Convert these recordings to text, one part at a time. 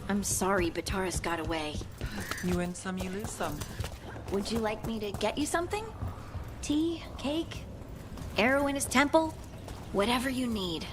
I'm sorry Bataris got away. You win some, you lose some. Would you like me to get you something? Tea? Cake? Arrow in his temple? Whatever you need.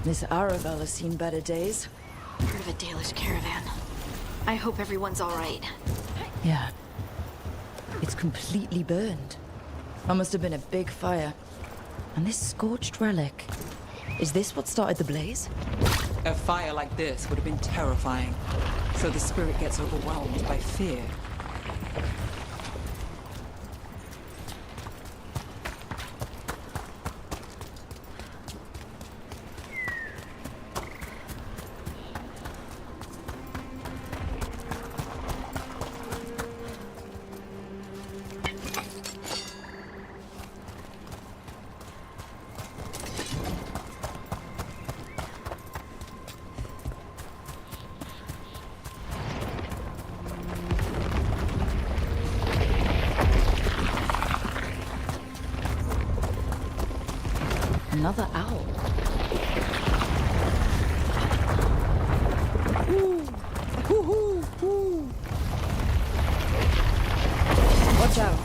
This Aravel has seen better days. Heard of a Dalish caravan. I hope everyone's all right. Yeah. It's completely burned. That must have been a big fire. And this scorched relic. Is this what started the blaze? A fire like this would have been terrifying. So the spirit gets overwhelmed by fear. Another owl. Ooh. Ooh, ooh, ooh. Watch out.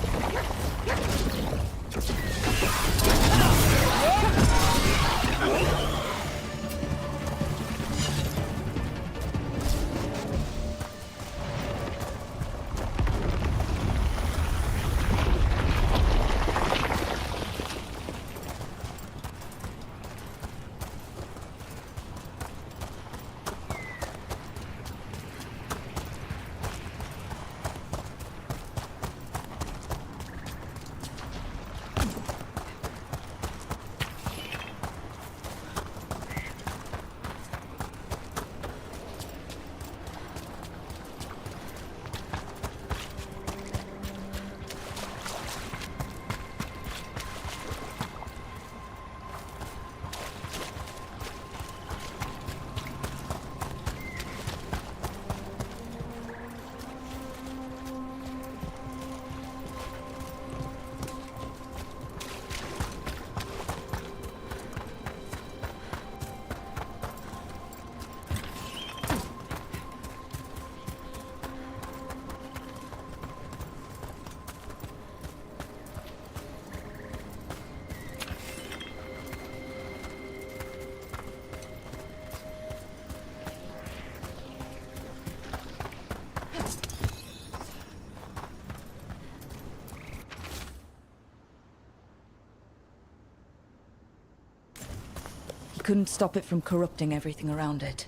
He couldn't stop it from corrupting everything around it,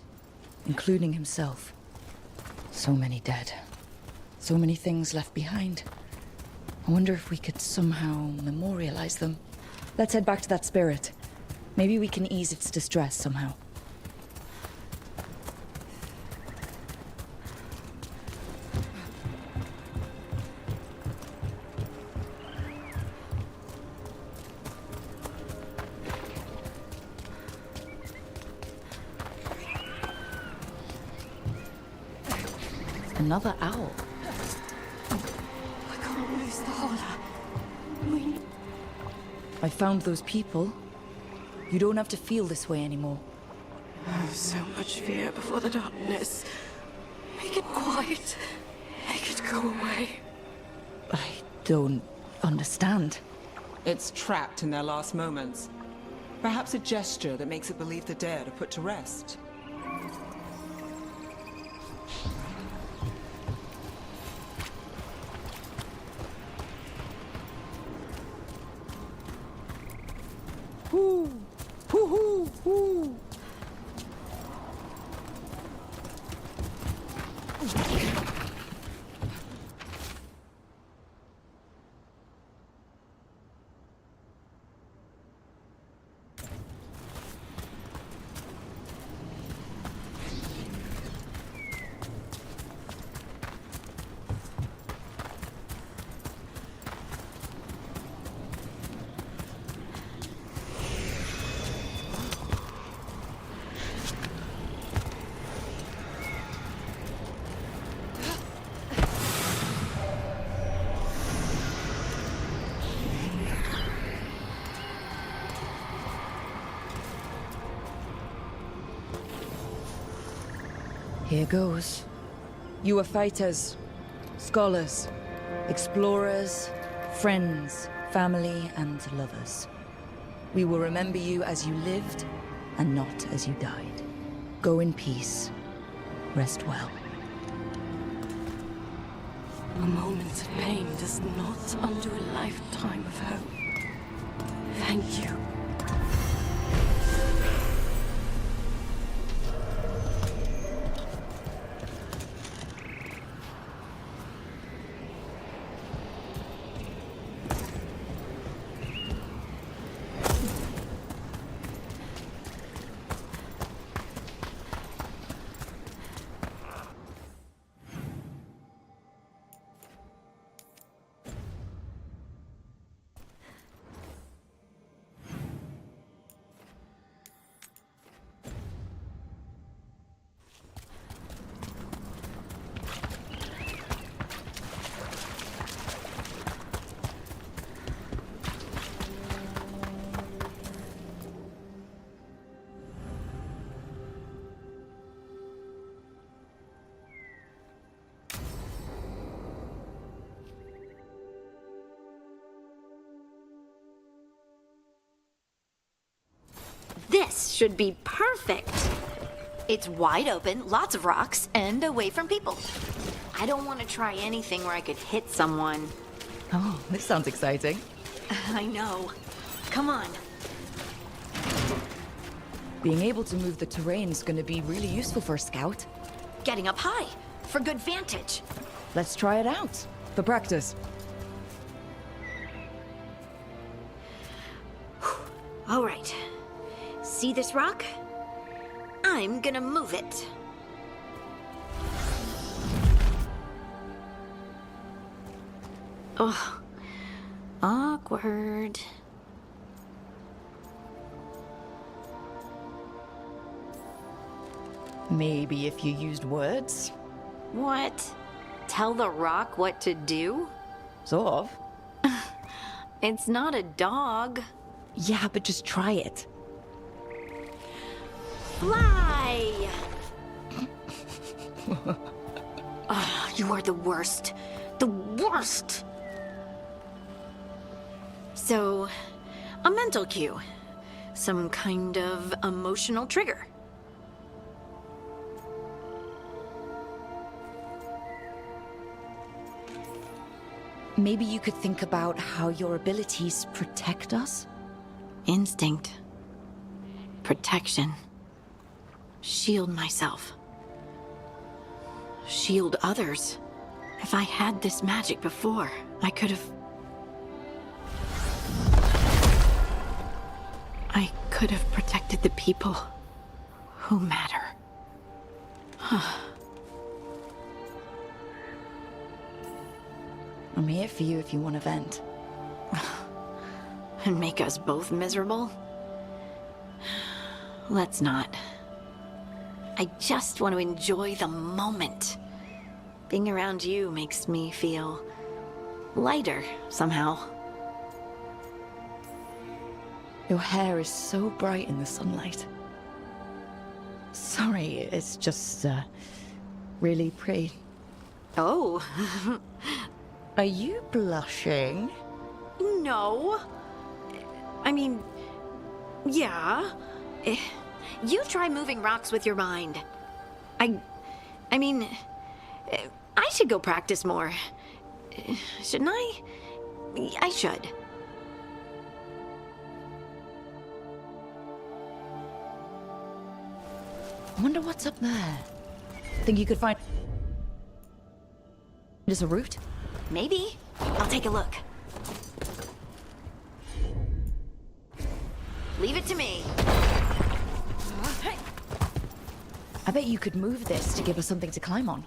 including himself. So many dead. So many things left behind. I wonder if we could somehow memorialize them. Let's head back to that spirit. Maybe we can ease its distress somehow. Another owl. I can't lose the horror. I found those people. You don't have to feel this way anymore. So much fear before the darkness. Make it quiet. Make it go away. I don't understand. It's trapped in their last moments. Perhaps a gesture that makes it believe the dead are put to rest. Whoo! Hoo-hoo! Hoo! Here goes. You are fighters, scholars, explorers, friends, family, and lovers. We will remember you as you lived and not as you died. Go in peace. Rest well. A moment of pain does not undo a lifetime of hope. Thank you. This should be perfect. It's wide open, lots of rocks, and away from people. I don't want to try anything where I could hit someone. Oh, this sounds exciting. I know. Come on. Being able to move the terrain's gonna be really useful for a scout. Getting up high, for good vantage. Let's try it out. For practice. All right. See this rock? I'm gonna move it. Oh, awkward. Maybe if you used words? What? Tell the rock what to do? Sort of. It's not a dog. Yeah, but just try it. Fly! You are the worst. The worst! So, a mental cue. Some kind of emotional trigger. Maybe you could think about how your abilities protect us? Instinct. Protection. Shield myself. Shield others. If I had this magic before, I could have... I could have protected the people who matter. I'm here for you if you want to vent. And make us both miserable? Let's not. I just want to enjoy the moment. Being around you makes me feel lighter somehow. Your hair is so bright in the sunlight. Sorry, it's just, really pretty. Oh, Are you blushing? no. I mean, yeah. You try moving rocks with your mind. I mean, I should go practice more. Shouldn't I? I should. I wonder what's up there. Think you could find... Just a route? Maybe. I'll take a look. Leave it to me. I bet you could move this to give us something to climb on.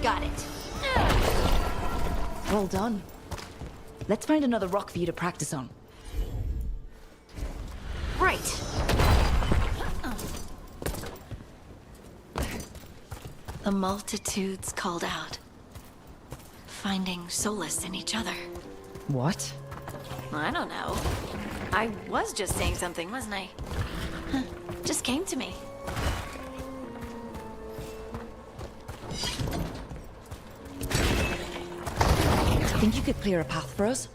Got it. Well done. Let's find another rock for you to practice on. Right. The multitudes called out, finding solace in each other. What? I don't know. I was just saying something, wasn't I? Huh. Just came to me. Think you could clear a path for us?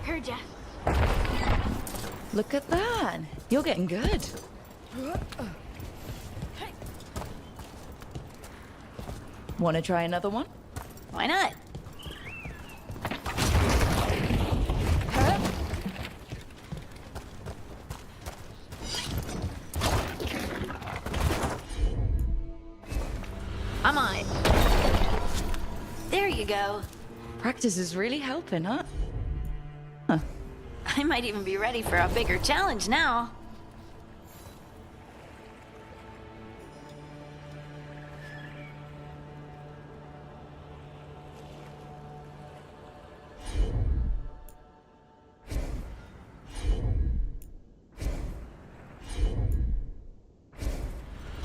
Heard ya. Look at that. You're getting good. Want to try another one? Why not? I'm on it. There you go. Practice is really helping, huh? I might even be ready for a bigger challenge now.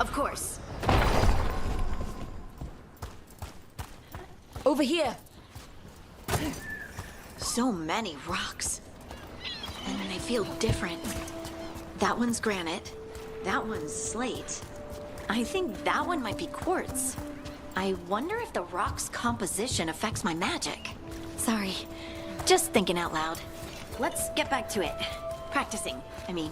Of course. Over here. So many rocks. And they feel different. That one's granite. That one's slate. I think that one might be quartz. I wonder if the rock's composition affects my magic. Sorry, just thinking out loud. Let's get back to it. Practicing, I mean.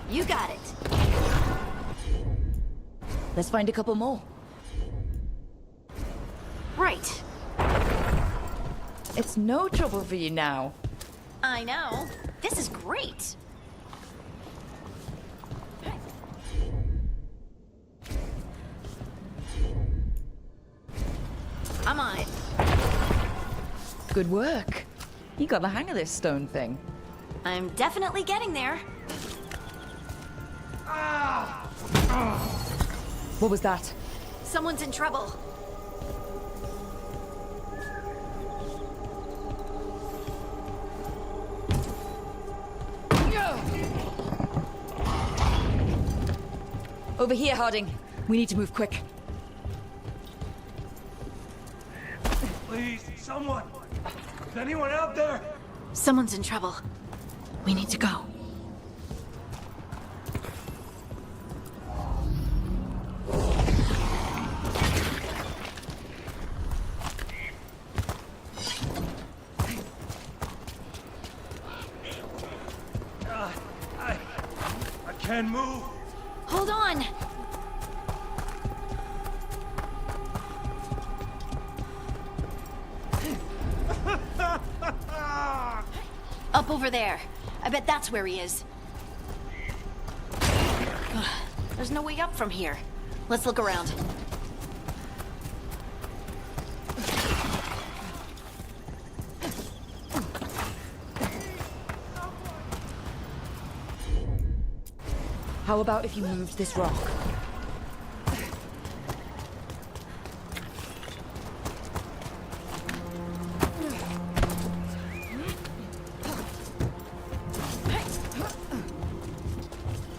You got it. Let's find a couple more. Right. It's no trouble for you now. I know. This is great. I'm on it. Good work. You got the hang of this stone thing. I'm definitely getting there. What was that? Someone's in trouble. Over here, Harding. We need to move quick. Please, someone! Is anyone out there? Someone's in trouble. We need to go. I can't move. Hold on! Up over there. I bet that's where he is. There's no way up from here. Let's look around. How about if you moved this rock?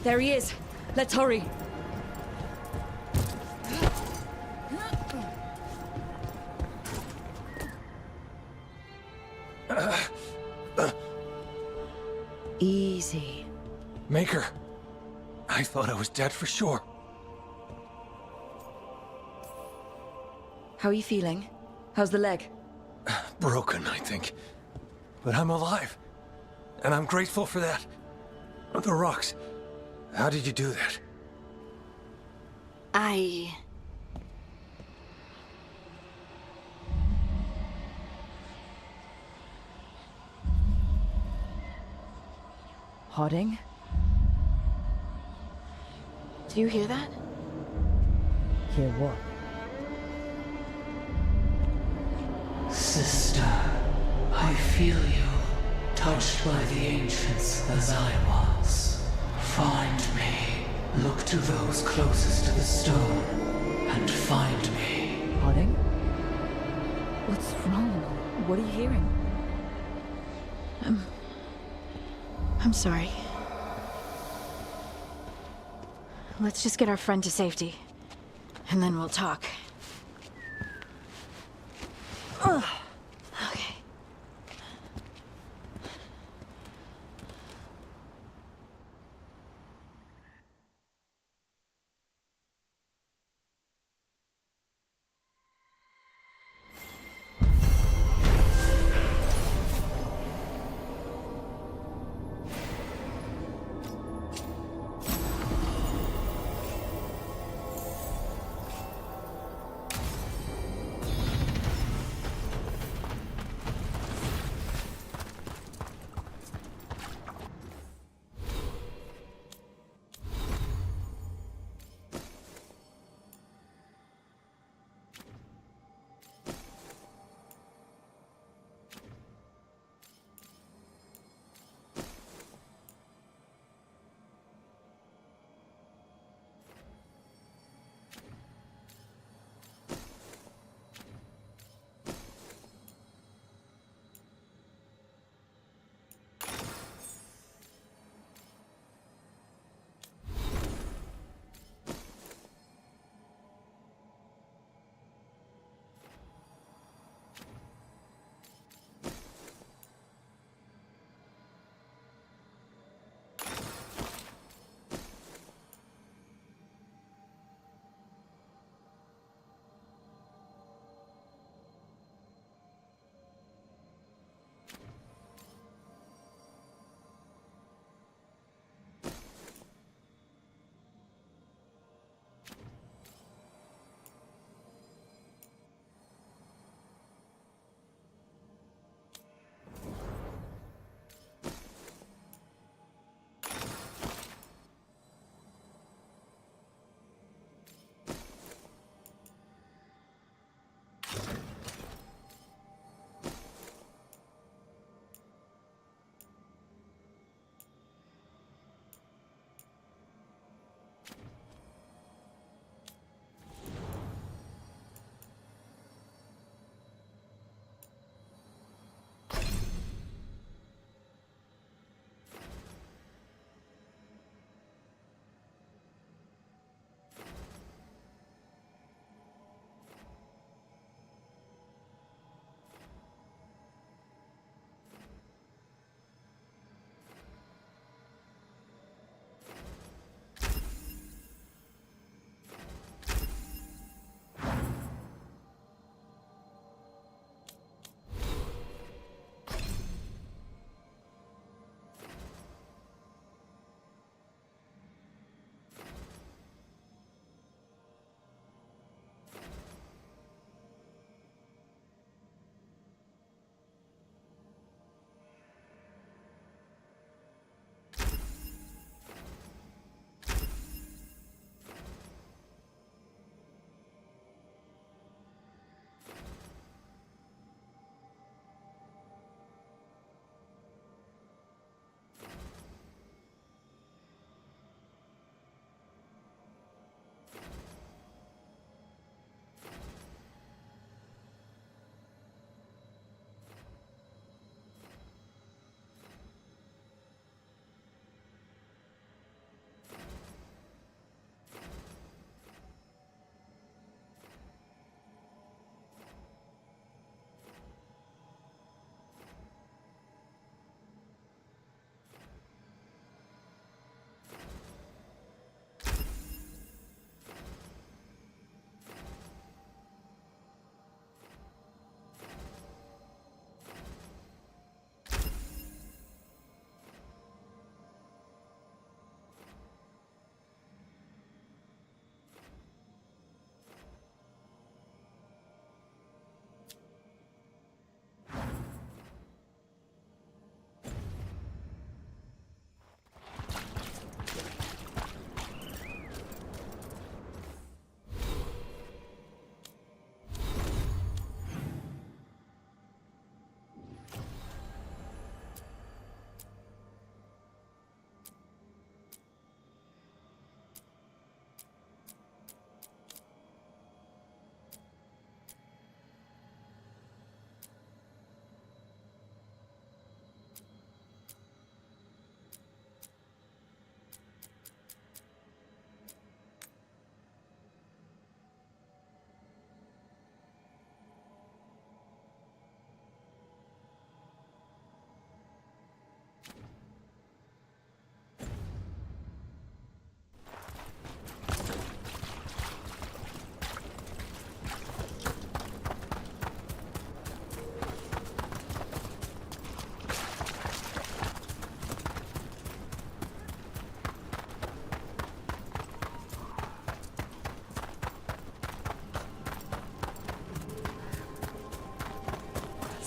There he is. Let's hurry. Easy. Maker. I thought I was dead for sure. How are you feeling? How's the leg? Broken, I think. But I'm alive. And I'm grateful for that. The rocks. How did you do that? Harding? Do you hear that? Hear what? Sister. I feel you, touched by the ancients as I was. Find me. Look to those closest to the stone, and find me. Harding? What's wrong? What are you hearing? I'm sorry. Let's just get our friend to safety, and then we'll talk. Ugh. Okay.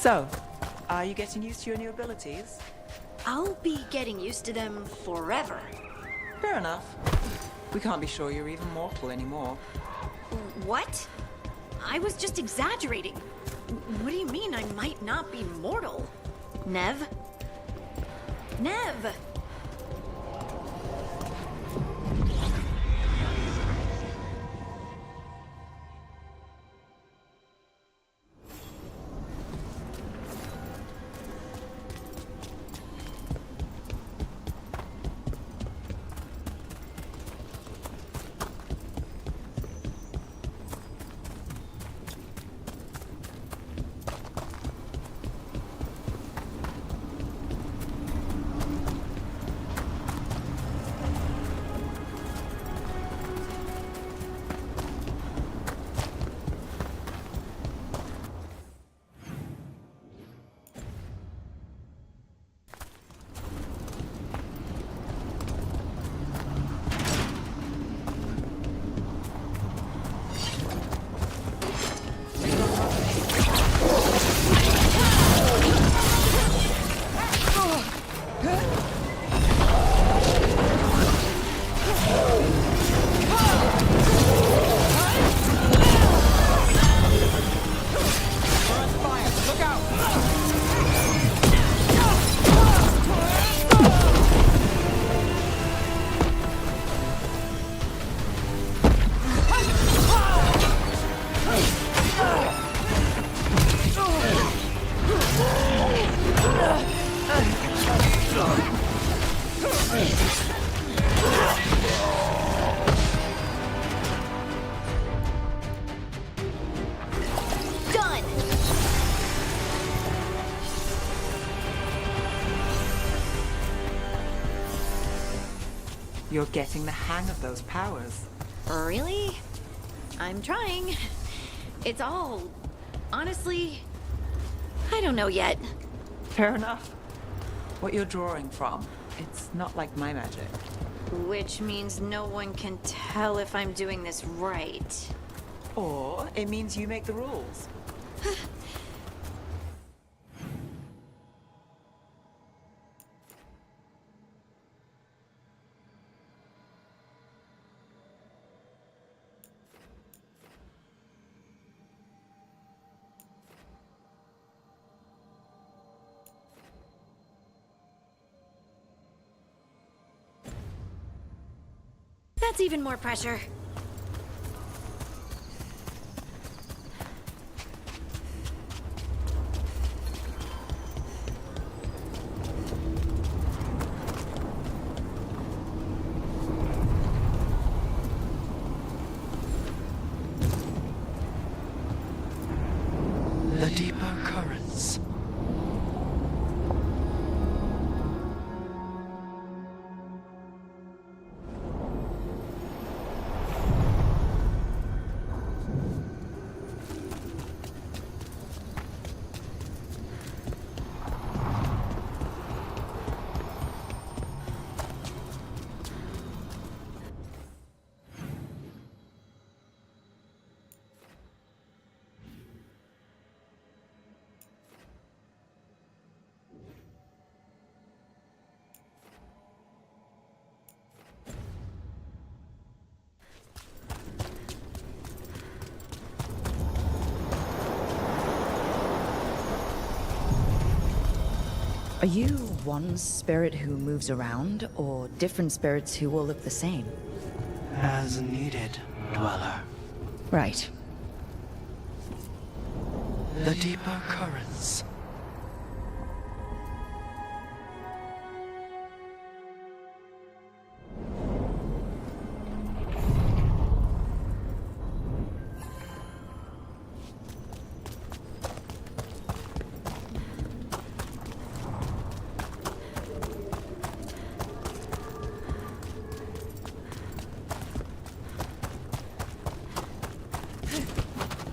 So, are you getting used to your new abilities? I'll be getting used to them forever. Fair enough. We can't be sure you're even mortal anymore. What? I was just exaggerating. What do you mean I might not be mortal? Nev? Nev! You're getting the hang of those powers. Really? I'm trying. It's all... honestly... I don't know yet. Fair enough. What you're drawing from, it's not like my magic. Which means no one can tell if I'm doing this right. Or it means you make the rules. That's even more pressure. The deeper currents. Are you one spirit who moves around, or different spirits who all look the same? As needed, Dweller. Right. The deeper currents.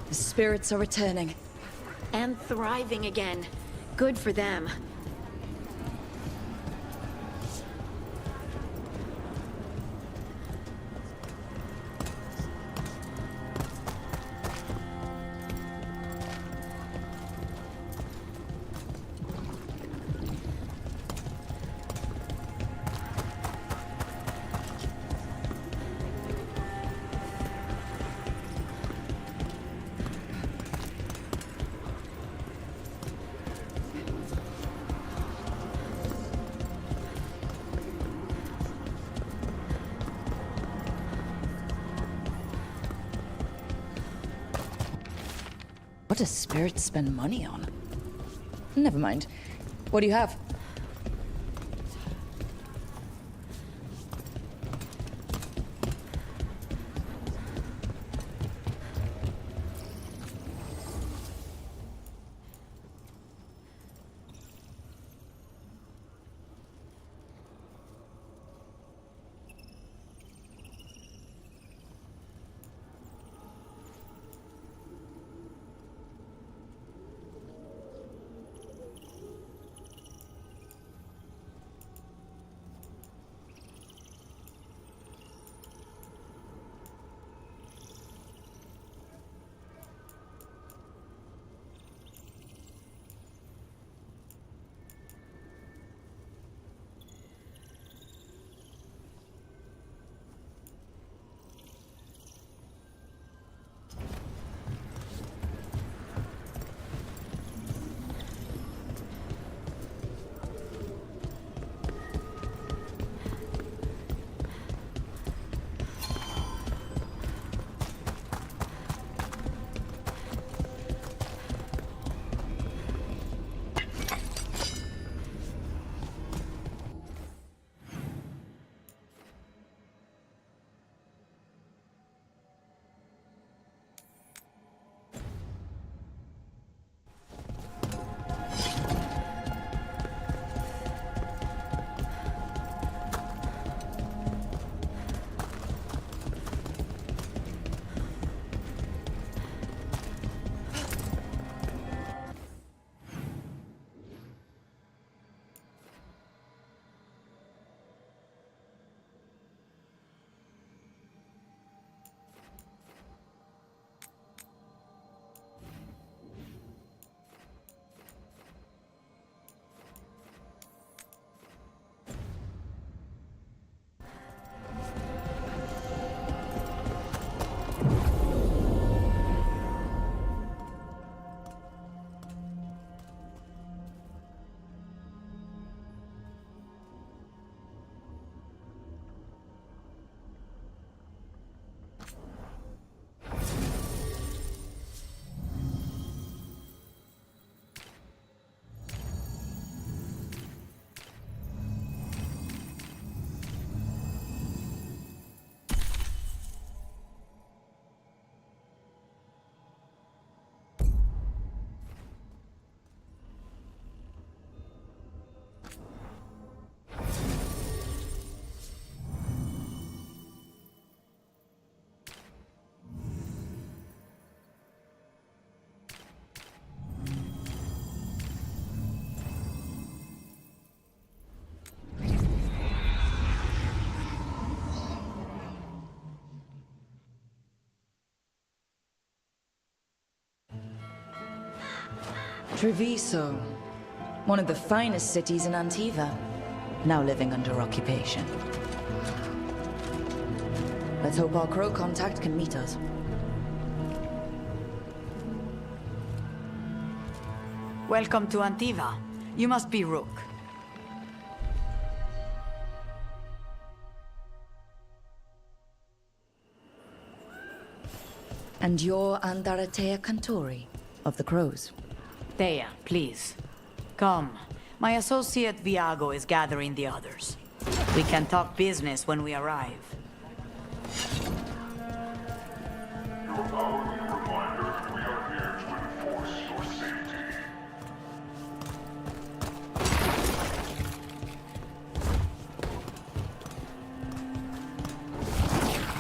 The spirits are returning. And thriving again. Good for them. What does spirits spend money on? Never mind. What do you have? Treviso, one of the finest cities in Antiva, now living under occupation. Let's hope our crow contact can meet us. Welcome to Antiva. You must be Rook. And you're Andaratea Cantori, of the Crows. Thea, please. Come. My associate Viago is gathering the others. We can talk business when we arrive. Your hourly reminder, we are here to enforce your safety.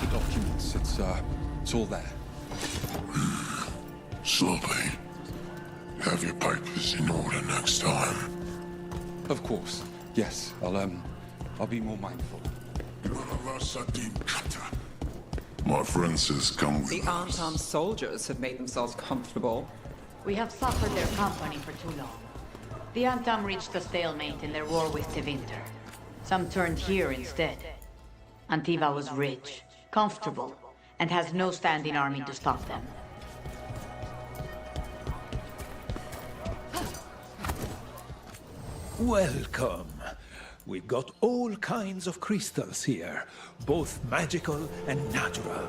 The documents, it's all there. Slowly. Have your papers in order next time. Of course. Yes, I'll be more mindful. My friend says come with The us. unarmed soldiers have made themselves comfortable. We have suffered their company for too long. The Antam reached a stalemate in their war with Tevinter. Some turned here instead. Antiva was rich, comfortable, and has no standing army to stop them. Welcome. We've got all kinds of crystals here, both magical and natural.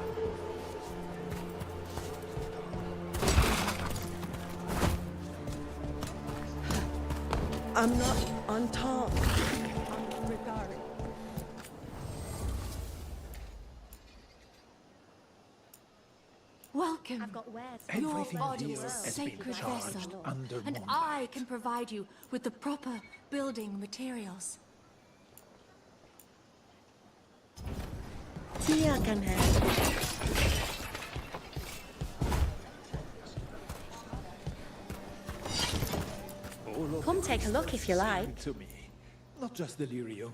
I'm not on top. I'm regarding. Welcome. I've got wares. Your Everything body here is a has been sacred charged vessel, under and moonlight. I can provide you with the proper building materials. Tia can help. Come take a look if you like. To me, not just delirium.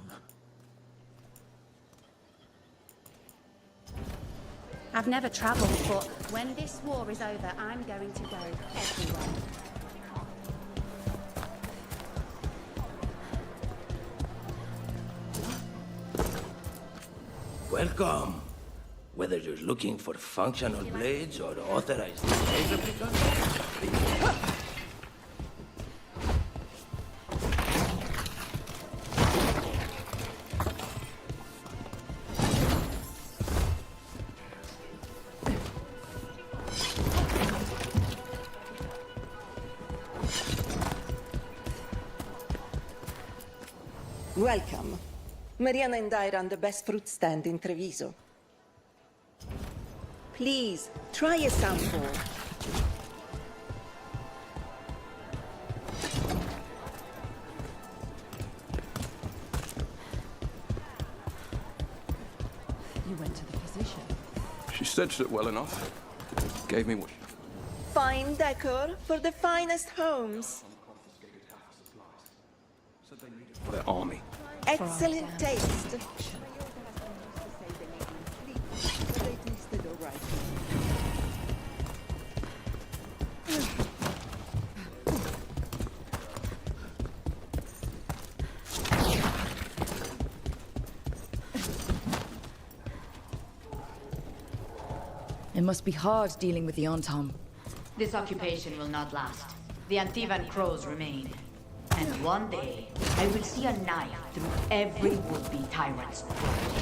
I've never travelled, but when this war is over, I'm going to go everywhere. Welcome. Whether you're looking for functional blades or authorized blade replicas, Welcome. Mariana and I run the best fruit stand in Treviso. Please, try a sample. You went to the physician. She stitched it well enough. Gave me what... Fine decor for the finest homes. for their army. Excellent taste. It must be hard dealing with the Antam. This occupation will not last. The Antivan crows remain. And one day, I will see a knife through every would-be tyrant's throat.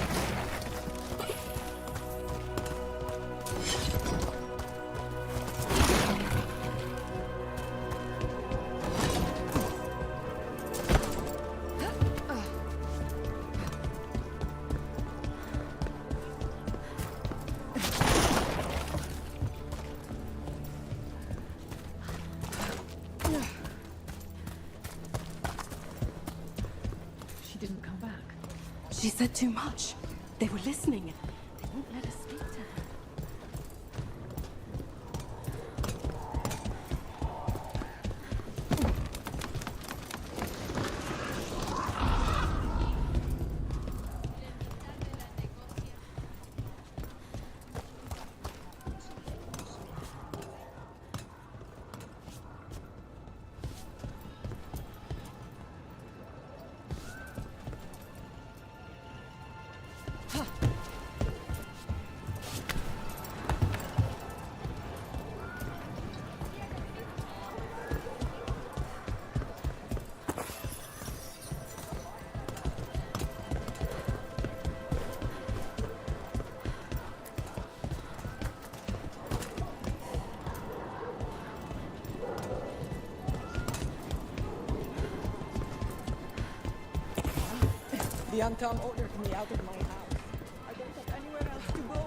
She said too much. They were listening. They won't let us speak to her. The Anton ordered me out of my house. I don't have anywhere else to go.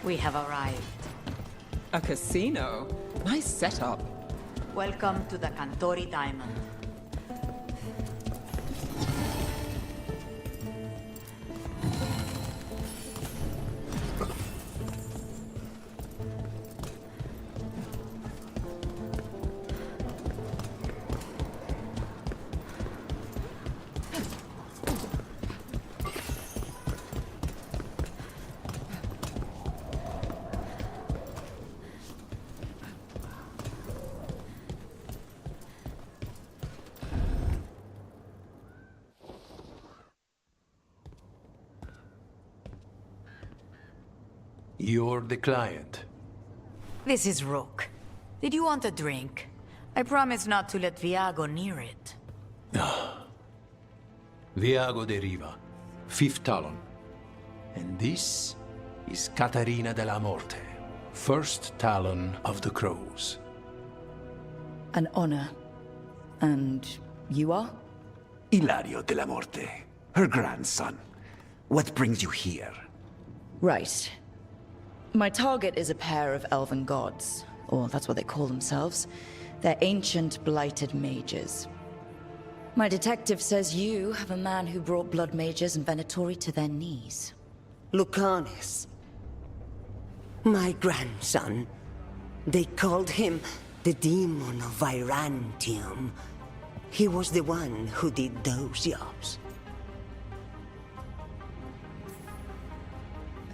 We have arrived. A casino? Nice setup. Welcome to the Cantori Diamond. You're the client. This is Rook. Did you want a drink? I promise not to let Viago near it. Viago de Riva, 5th Talon. And this is Catarina de la Morte, 1st Talon of the Crows. An honor. And you are? Ilario de la Morte, her grandson. What brings you here? Right. My target is a pair of elven gods, or that's what they call themselves. They're ancient, blighted mages. My detective says you have a man who brought blood mages and Venatori to their knees. Lucanis. My grandson. They called him the Demon of Virantium. He was the one who did those jobs.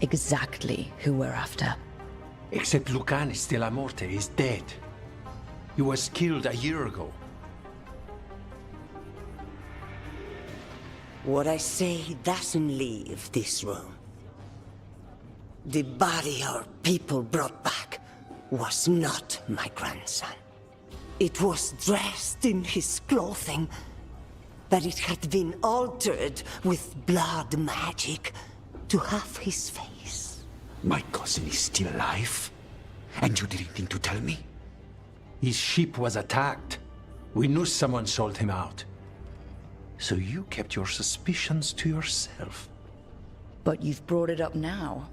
Exactly who we're after. Except Lucanis de la Morte is dead. He was killed a year ago. What I say doesn't leave this room. The body our people brought back was not my grandson. It was dressed in his clothing, but it had been altered with blood magic to have his face. My cousin is still alive? And you didn't think to tell me? His ship was attacked. We knew someone sold him out. So you kept your suspicions to yourself. But you've brought it up now.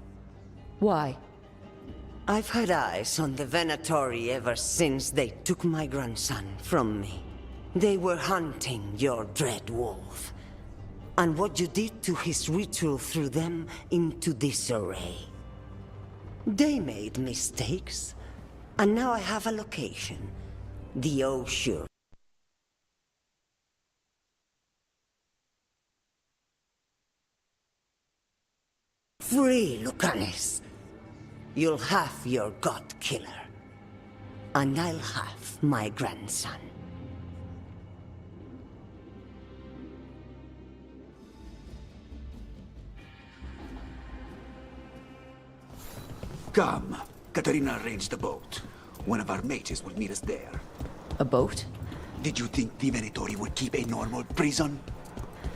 Why? I've had eyes on the Venatori ever since they took my grandson from me. They were hunting your Dreadwolf. And what you did to his ritual threw them into disarray. They made mistakes, and now I have a location. The Oshur. Free, Lucanis. You'll have your god killer. And I'll have my grandson. Come. Katarina arranged a boat. One of our mages will meet us there. A boat? Did you think the Venatori would keep a normal prison?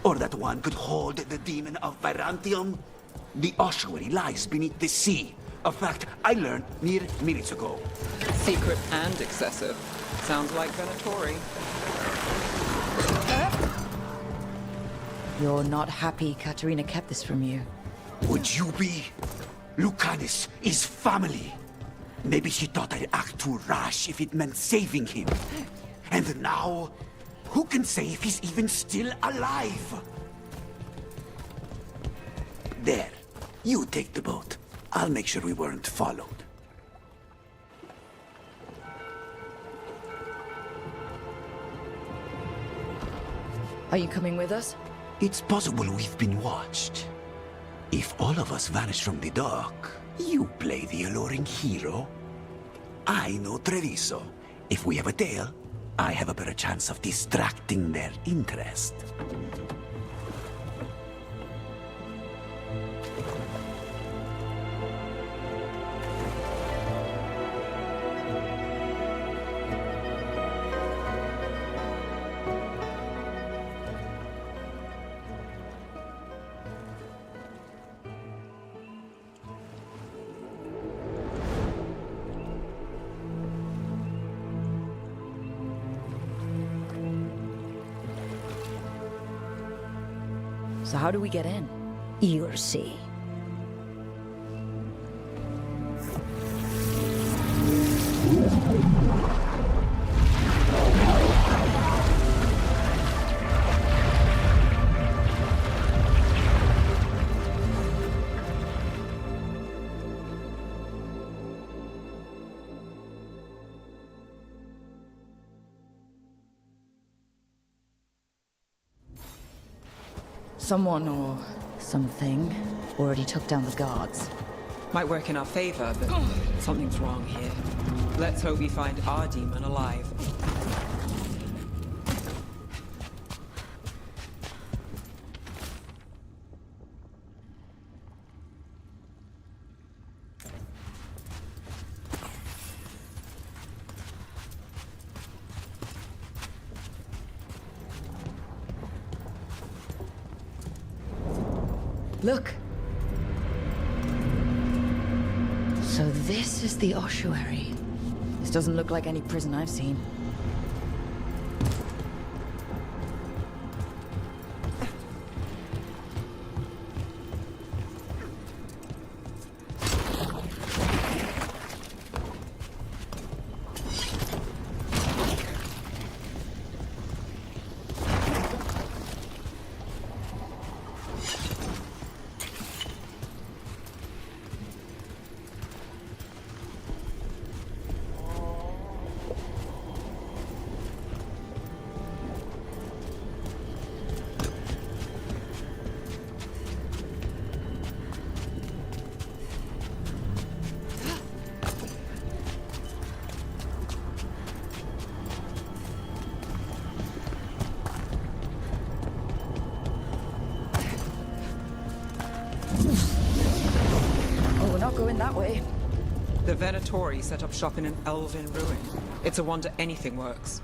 Or that one could hold the demon of Virantium? The ossuary lies beneath the sea. A fact I learned mere minutes ago. Secret and excessive. Sounds like Venatori. You're not happy Katarina kept this from you. Would you be? Lucanis is family. Maybe she thought I'd act too rash if it meant saving him. And now, who can say if he's even still alive? There. You take the boat. I'll make sure we weren't followed. Are you coming with us? It's possible we've been watched. If all of us vanish from the dock, you play the alluring hero. I know Treviso. If we have a tail, I have a better chance of distracting their interest. So how do we get in? You'll see. Someone or something already took down the guards. Might work in our favor, but something's wrong here. Let's hope we find our demon alive. Look. So this is the ossuary. This doesn't look like any prison I've seen. Going that way. The Venatori set up shop in an elven ruin. It's a wonder anything works.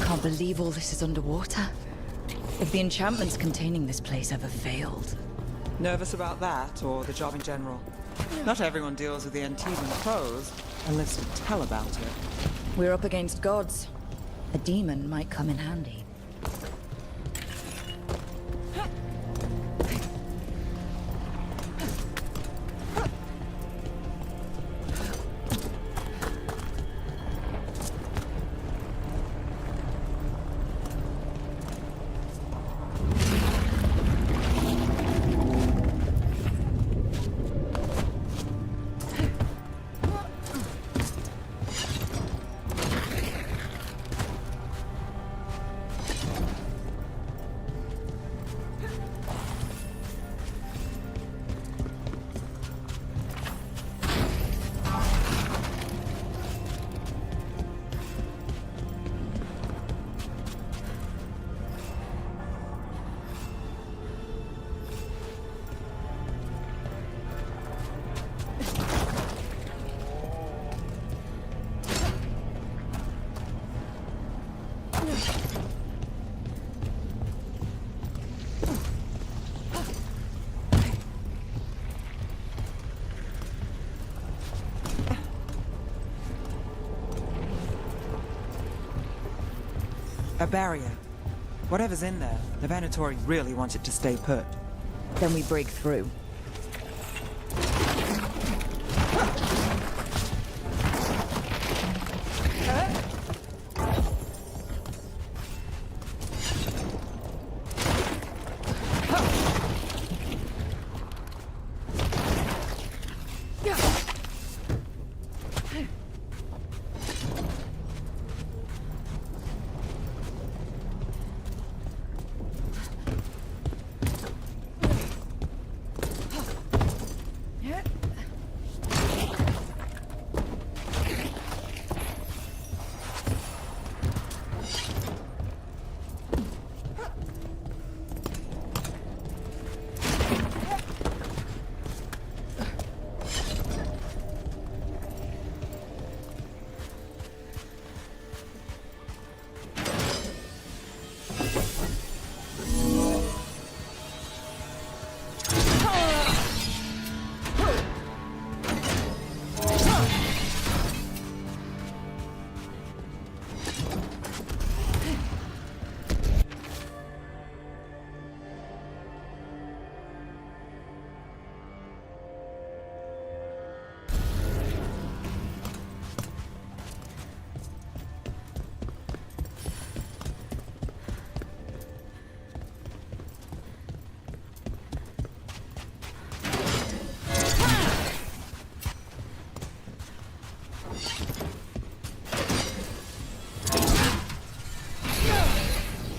Can't believe all this is underwater. If the enchantments containing this place ever failed. Nervous about that, or the job in general? Not everyone deals with the NTs and the pros, and lives to tell about it. We're up against gods. A demon might come in handy. A barrier. Whatever's in there, the Venatori really want it to stay put. Then we break through.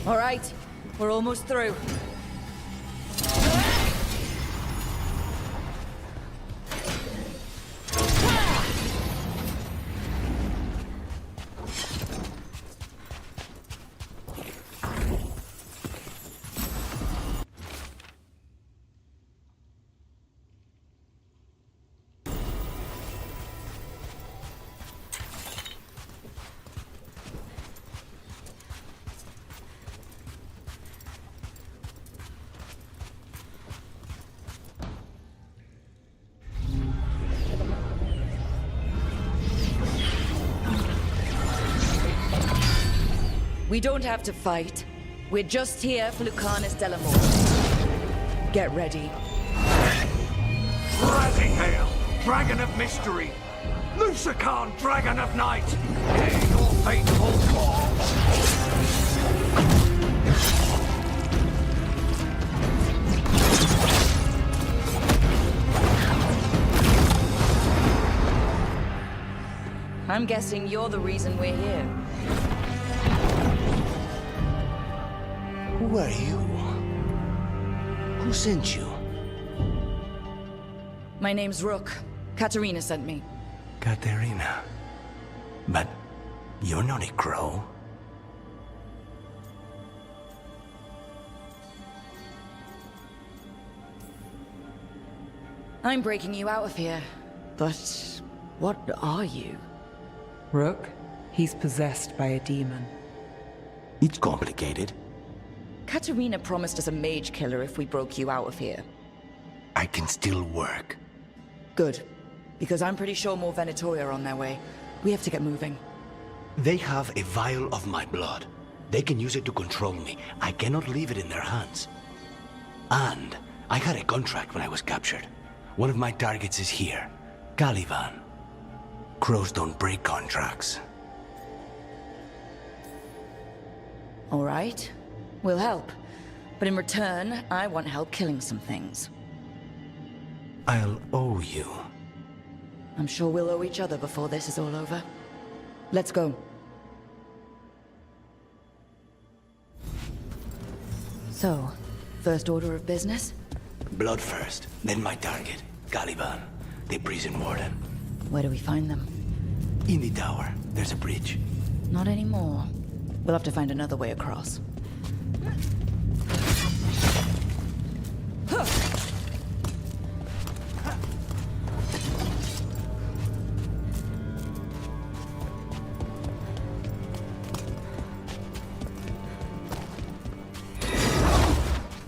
All right, we're almost through. We don't have to fight. We're just here for Lucanus Delamore. Get ready. Rising Hail, Dragon of Mystery! Lucican, Dragon of Night! Gain your fateful claws! I'm guessing you're the reason we're here. Who are you? Who sent you? My name's Rook. Katerina sent me. Katerina. But you're not a crow. I'm breaking you out of here. But what are you? Rook, he's possessed by a demon. It's complicated. Katerina promised us a mage killer if we broke you out of here. I can still work. Good. Because I'm pretty sure more Venatori are on their way. We have to get moving. They have a vial of my blood. They can use it to control me. I cannot leave it in their hands. And I had a contract when I was captured. One of my targets is here. Caliban. Crows don't break contracts. All right. We'll help. But in return, I want help killing some things. I'll owe you. I'm sure we'll owe each other before this is all over. Let's go. So, first order of business? Blood first, then my target. Caliban, the prison warden. Where do we find them? In the tower. There's a bridge. Not anymore. We'll have to find another way across.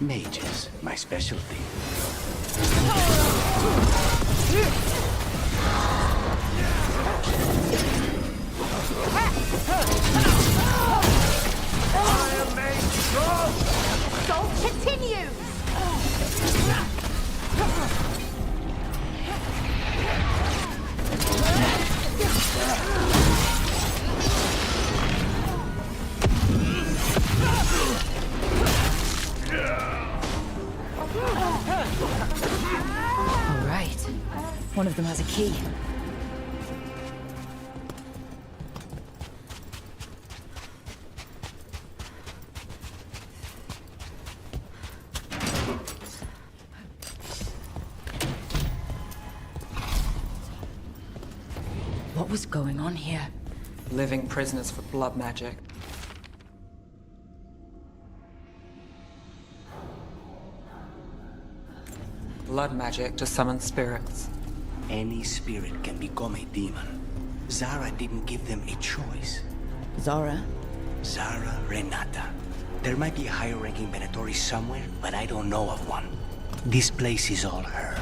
Mages, my specialty. I am made strong! Assault continues! All right. One of them has a key. What was going on here? Living prisoners for blood magic. Blood magic to summon spirits. Any spirit can become a demon. Zara didn't give them a choice. Zara? Zara Renata. There might be a higher-ranking Venatori somewhere, but I don't know of one. This place is all her.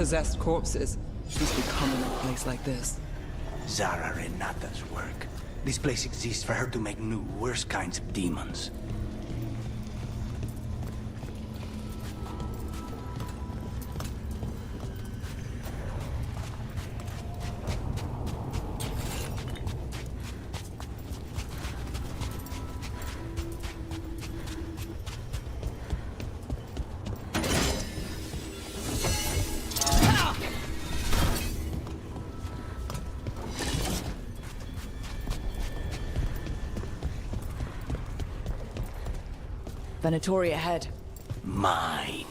Possessed corpses must be common in a place like this. Zara Renata's work. This place exists for her to make new, worse kinds of demons. Venatori ahead. Mine.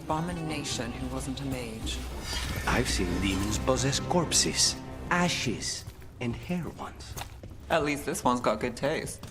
Abomination who wasn't a mage. I've seen demons possess corpses, ashes, and hair once. At least this one's got good taste.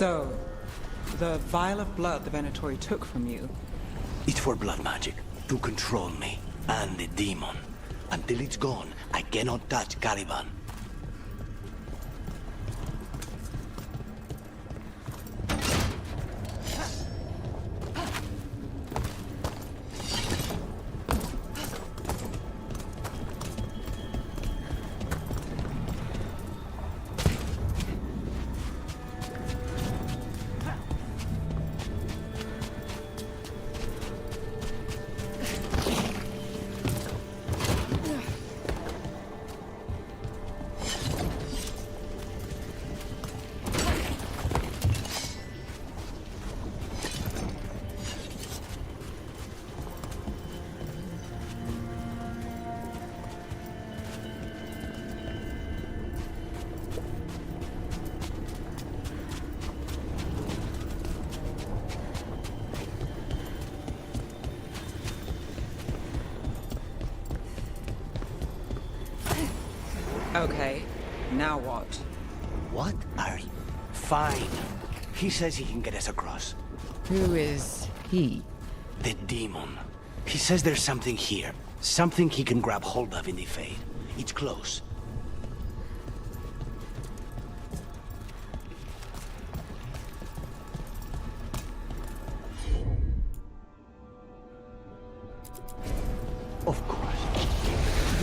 So, the vial of blood the Venatori took from you, It's for blood magic, to control me, and the demon. Until it's gone, I cannot touch Caliban. Okay, now what? What are you? Fine. He says he can get us across. Who is he? The demon. He says there's something here. Something he can grab hold of in the Fade. It's close. Of course.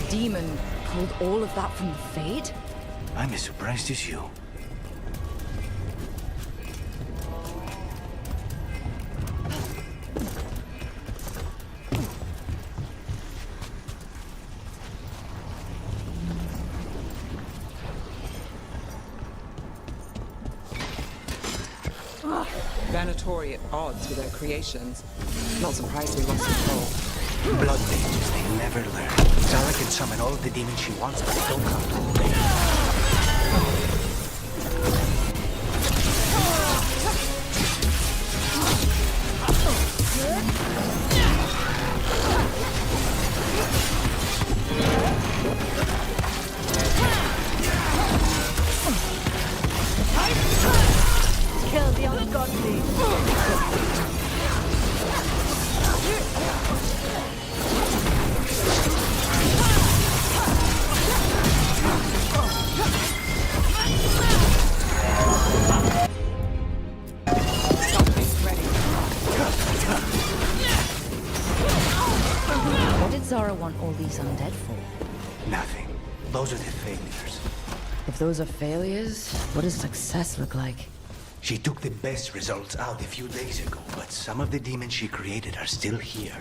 The demon pulled all of that from the Fade? I'm as surprised as you. Venatori at odds with their creations. Not surprised we lost control. Blood mages, they never learn. Zara can summon all of the demons she wants, but they don't come to obey. Kill the ungodly. What did Zara want all these undead for? Nothing. Those are the failures. If those are failures, what does success look like? She took the best results out a few days ago, but some of the demons she created are still here.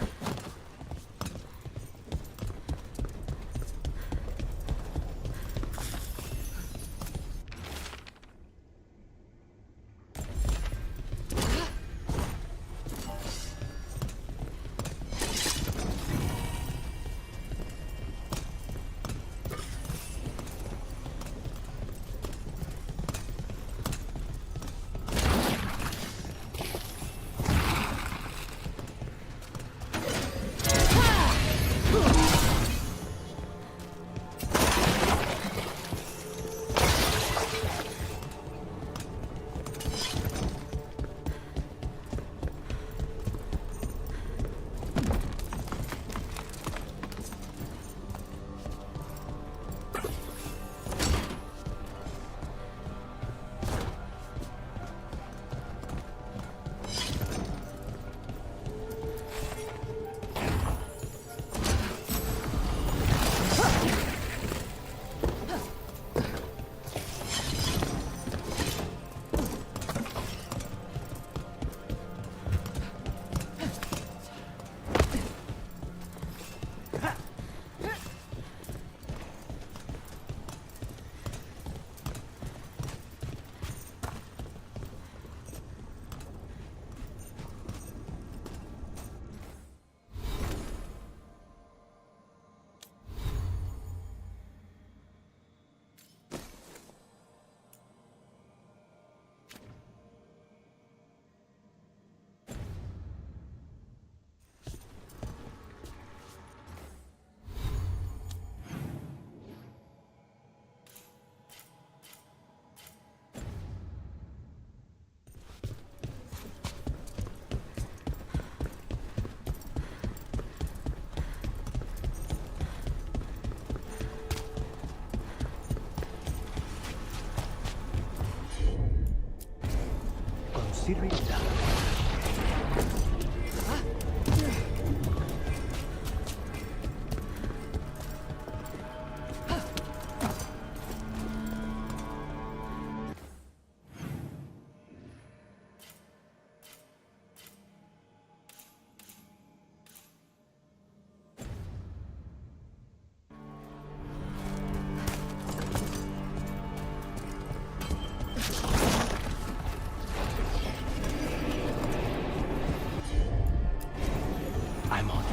consider it done. I'm on.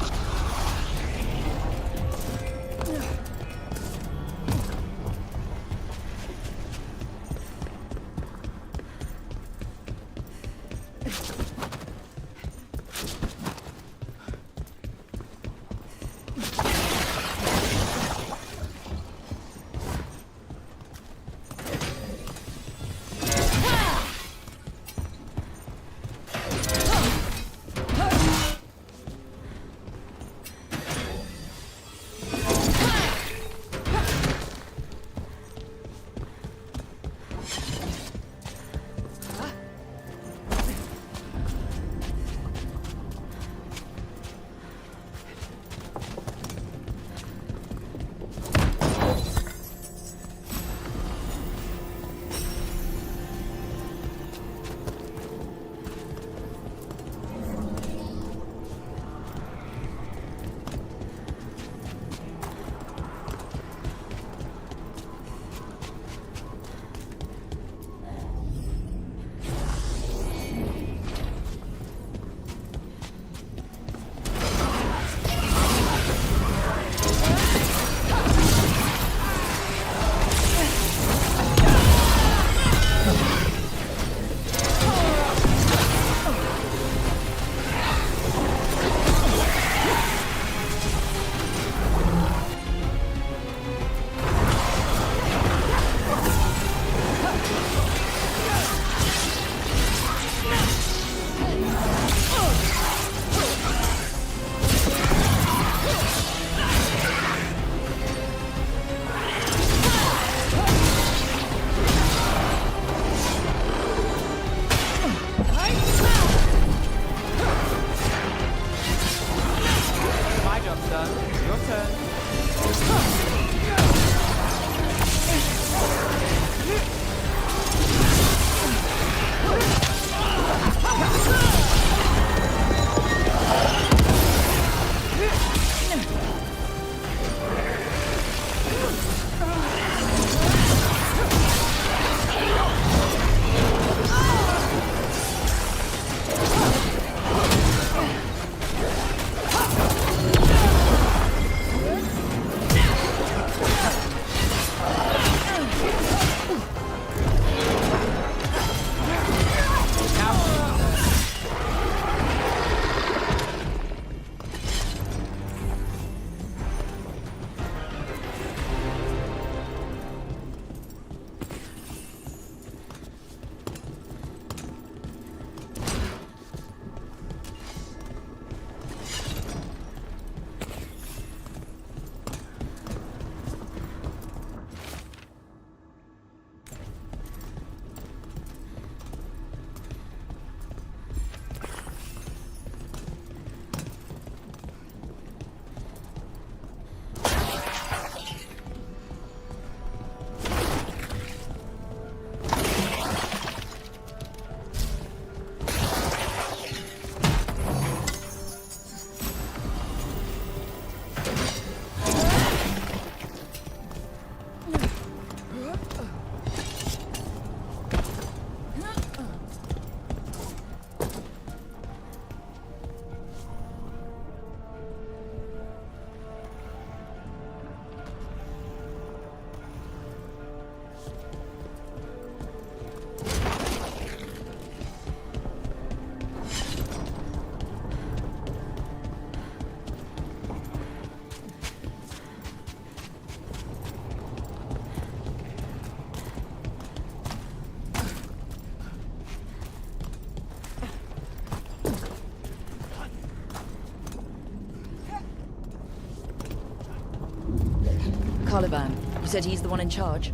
Caliban. You said he's the one in charge?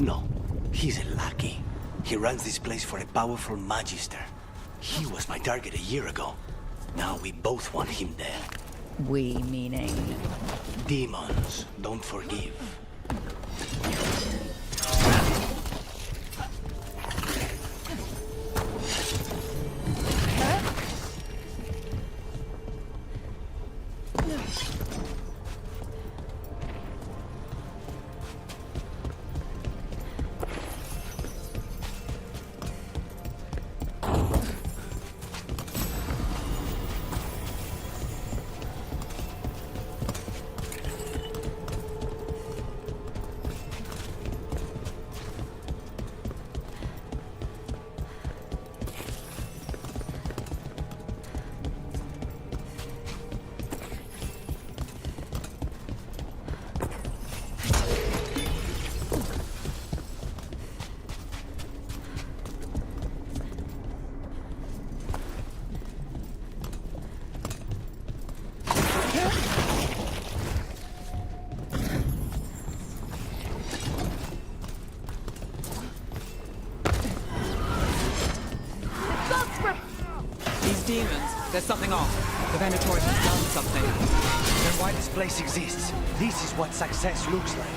No, he's a lackey. He runs this place for a powerful magister. He was my target a year ago. Now we both want him dead. We meaning? Demons don't forgive. Demons, there's something off. The Venator has done something. Then why this place exists? This is what success looks like.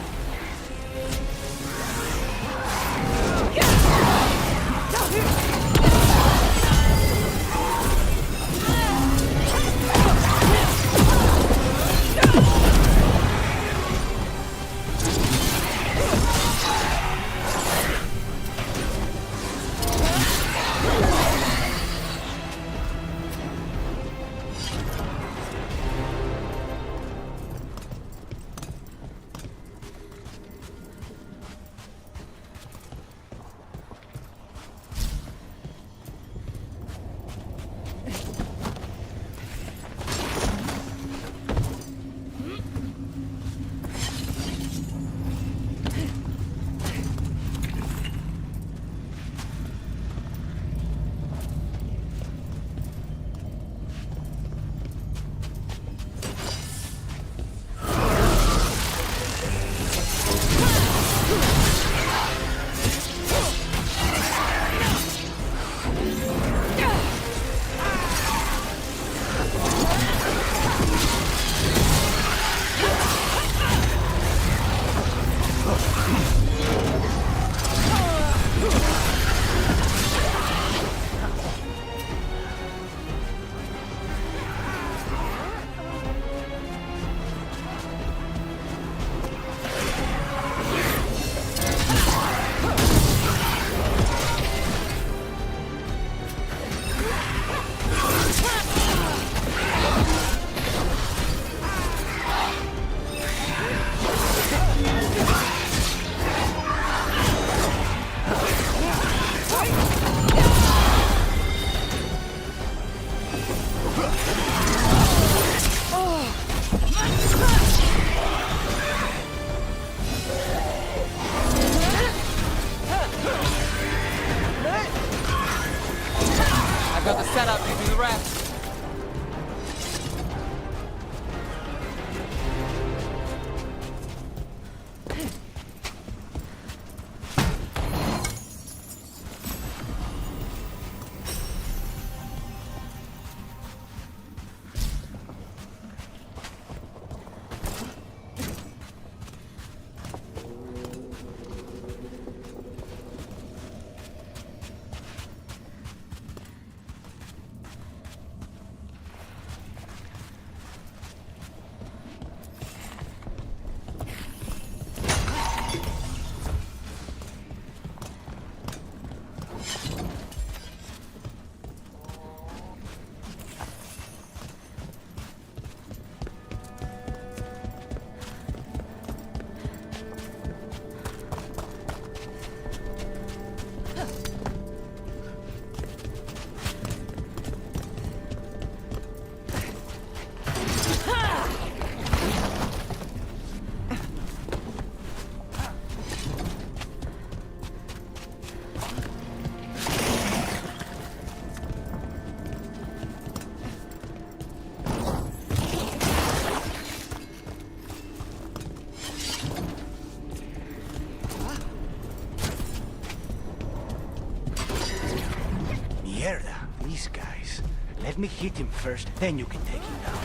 Let me hit him first, then you can take him down.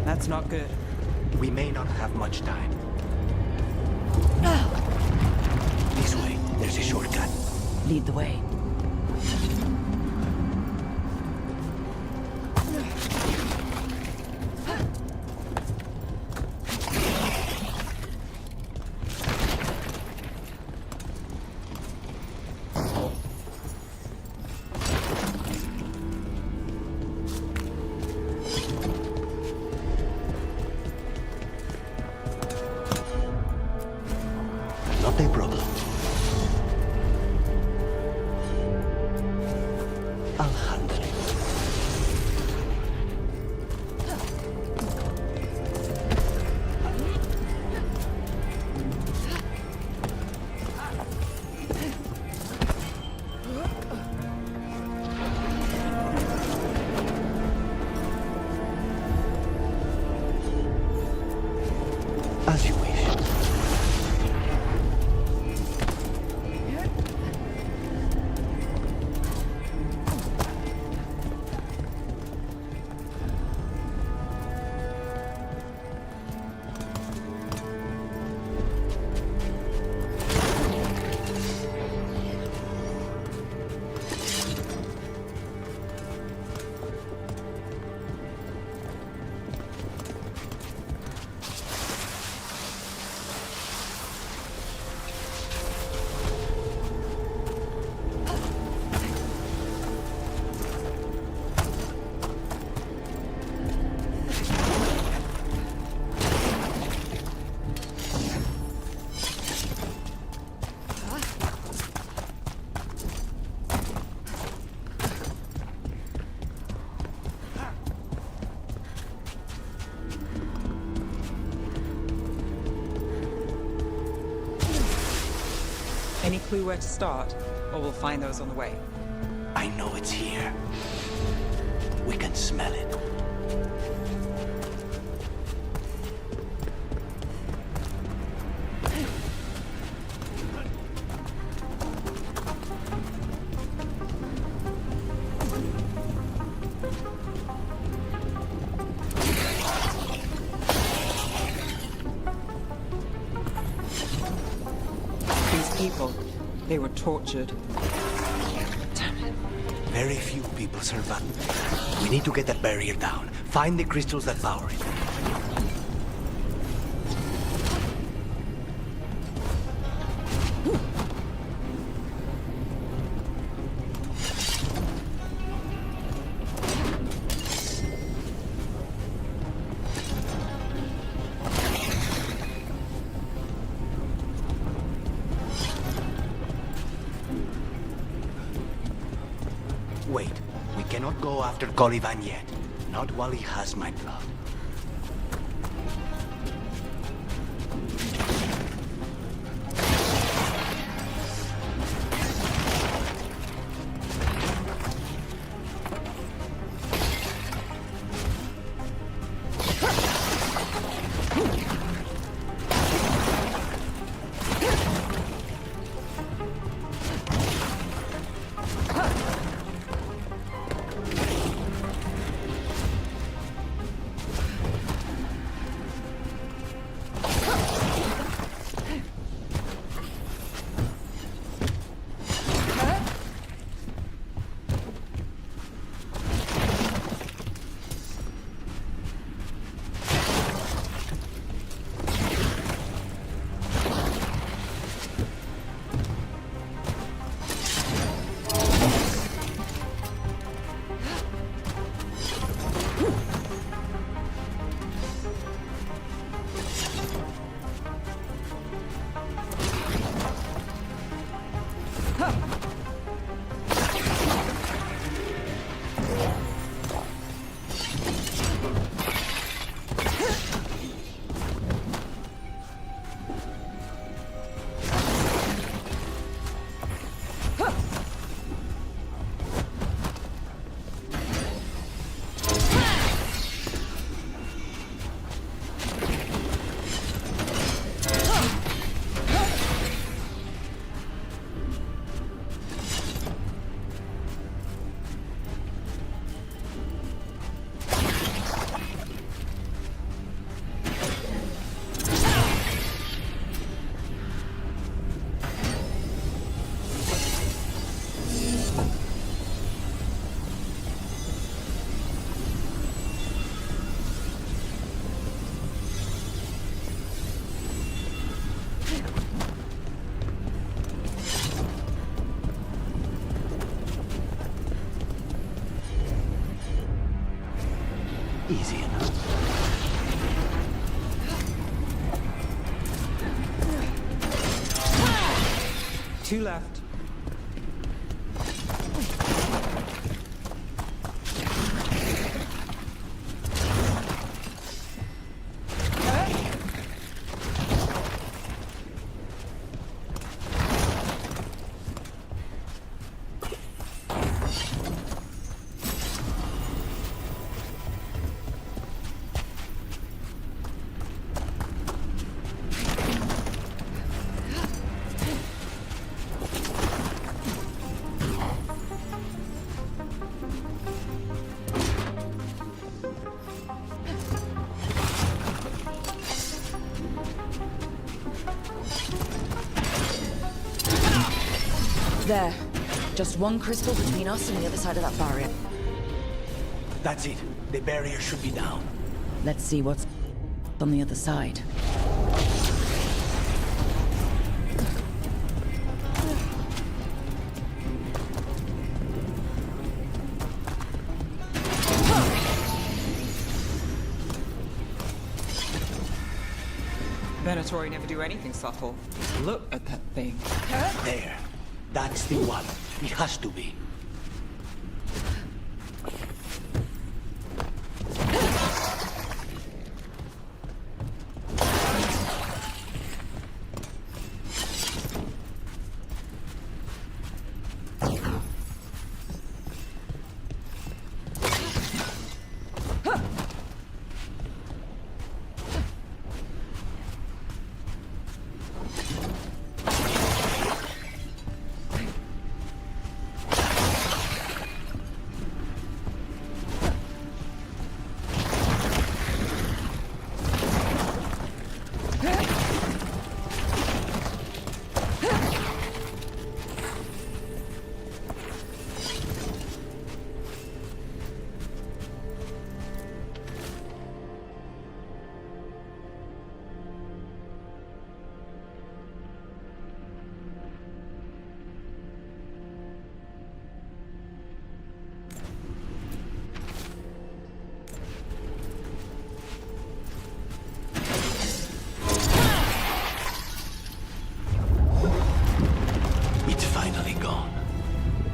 That's not good. We may not have much time. This way, there's a shortcut. Lead the way. Not a problem. I'll handle it. As you wish. Any clue where to start? Or we'll find those on the way. I know it's here. We can smell it. People. They were tortured. Damn it. Very few people survive. We need to get that barrier down. Find the crystals that power it. Wait, we cannot go after Colivan yet. Not while he has my blood. Easy enough. 2 left. There. Just one crystal between us and the other side of that barrier. That's it. The barrier should be down. Let's see what's on the other side. Venatori never do anything subtle. Look at that thing. There. That's the one. It has to be.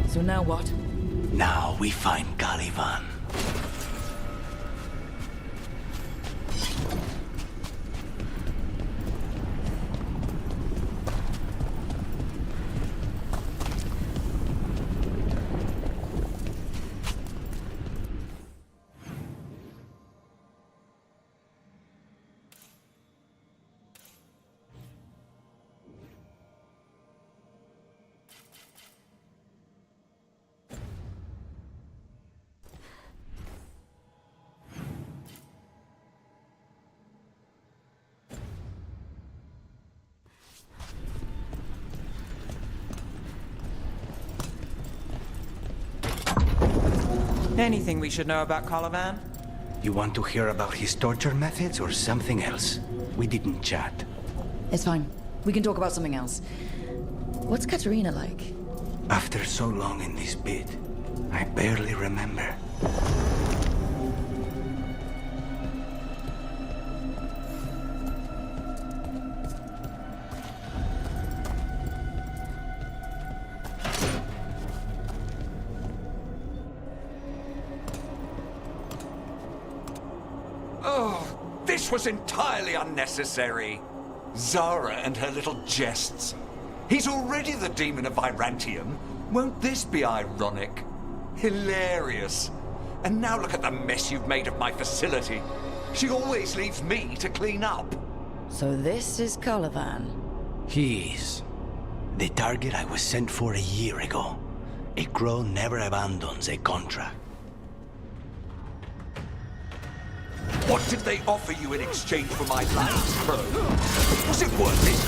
So now what? Now we find Caliban. Anything we should know about Caliban? You want to hear about his torture methods or something else? We didn't chat. It's fine. We can talk about something else. What's Katerina like? After so long in this bit, I barely remember. This was entirely unnecessary. Zara and her little jests. He's already the demon of Virantium. Won't this be ironic? Hilarious. And now look at the mess you've made of my facility. She always leaves me to clean up. So this is Caliban. He is. The target I was sent for a year ago. A crow never abandons a contract. What did they offer you in exchange for my life, bro? Was it worth it?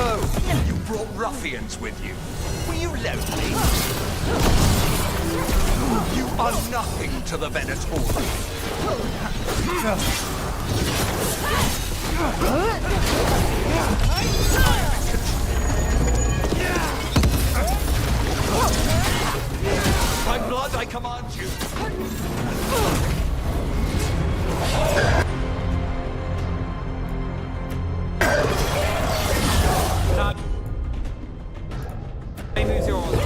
Oh, you brought ruffians with you. Were you lonely? You are nothing to the Venatori. I command you! Name is yours.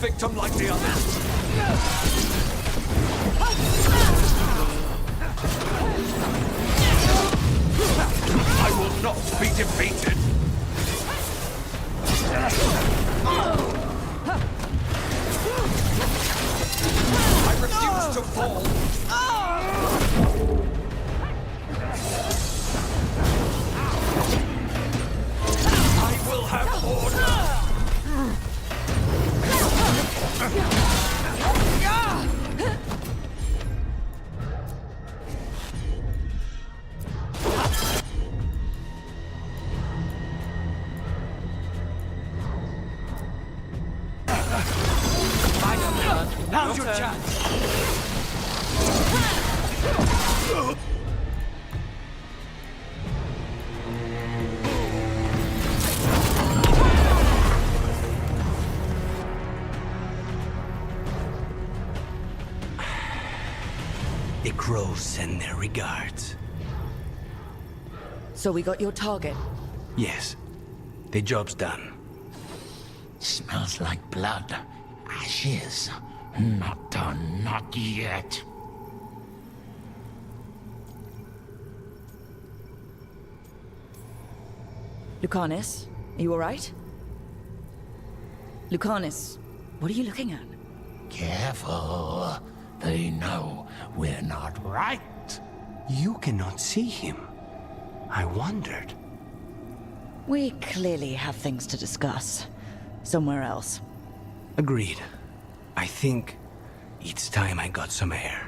Victim like the others. I will not be defeated. I refuse to fall. I will have order. Now's your chance! The crows send their regards. So we got your target? Yes. The job's done. Smells like blood. Ashes. Not done, not yet. Lucanus, are you alright? Lucanus, what are you looking at? Careful. They know we're not right. You cannot see him. I wondered. We clearly have things to discuss. Somewhere else. Agreed. I think it's time I got some air.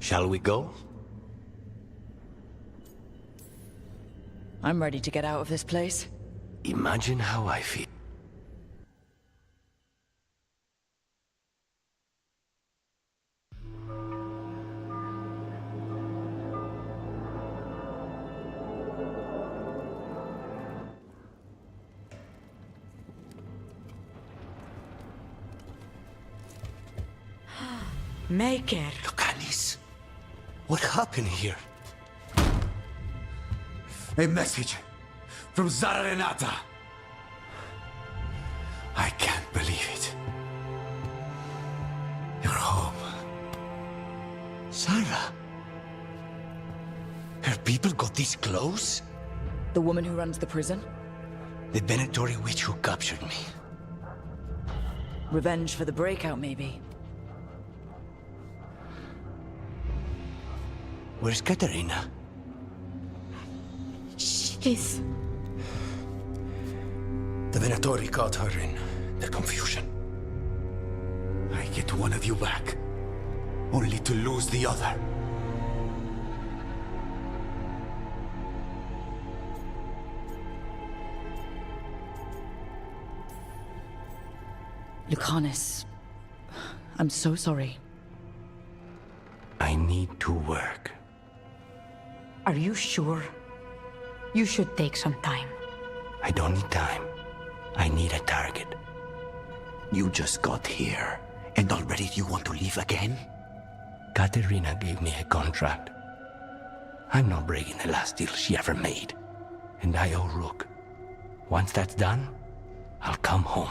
Shall we go? I'm ready to get out of this place. Imagine how I feel. Maker. Lucanis, what happened here? A message from Zara Renata. I can't believe it. You're home. Sarah? Her people got this close? The woman who runs the prison? The Venatori witch who captured me. Revenge for the breakout, maybe. Where's Katerina? She's... The Venatori caught her in the confusion. I get one of you back, only to lose the other. Lucanis, I'm so sorry. I need to work. Are you sure? You should take some time. I don't need time. I need a target. You just got here, and already you want to leave again? Katerina gave me a contract. I'm not breaking the last deal she ever made. And I owe Rook. Once that's done, I'll come home.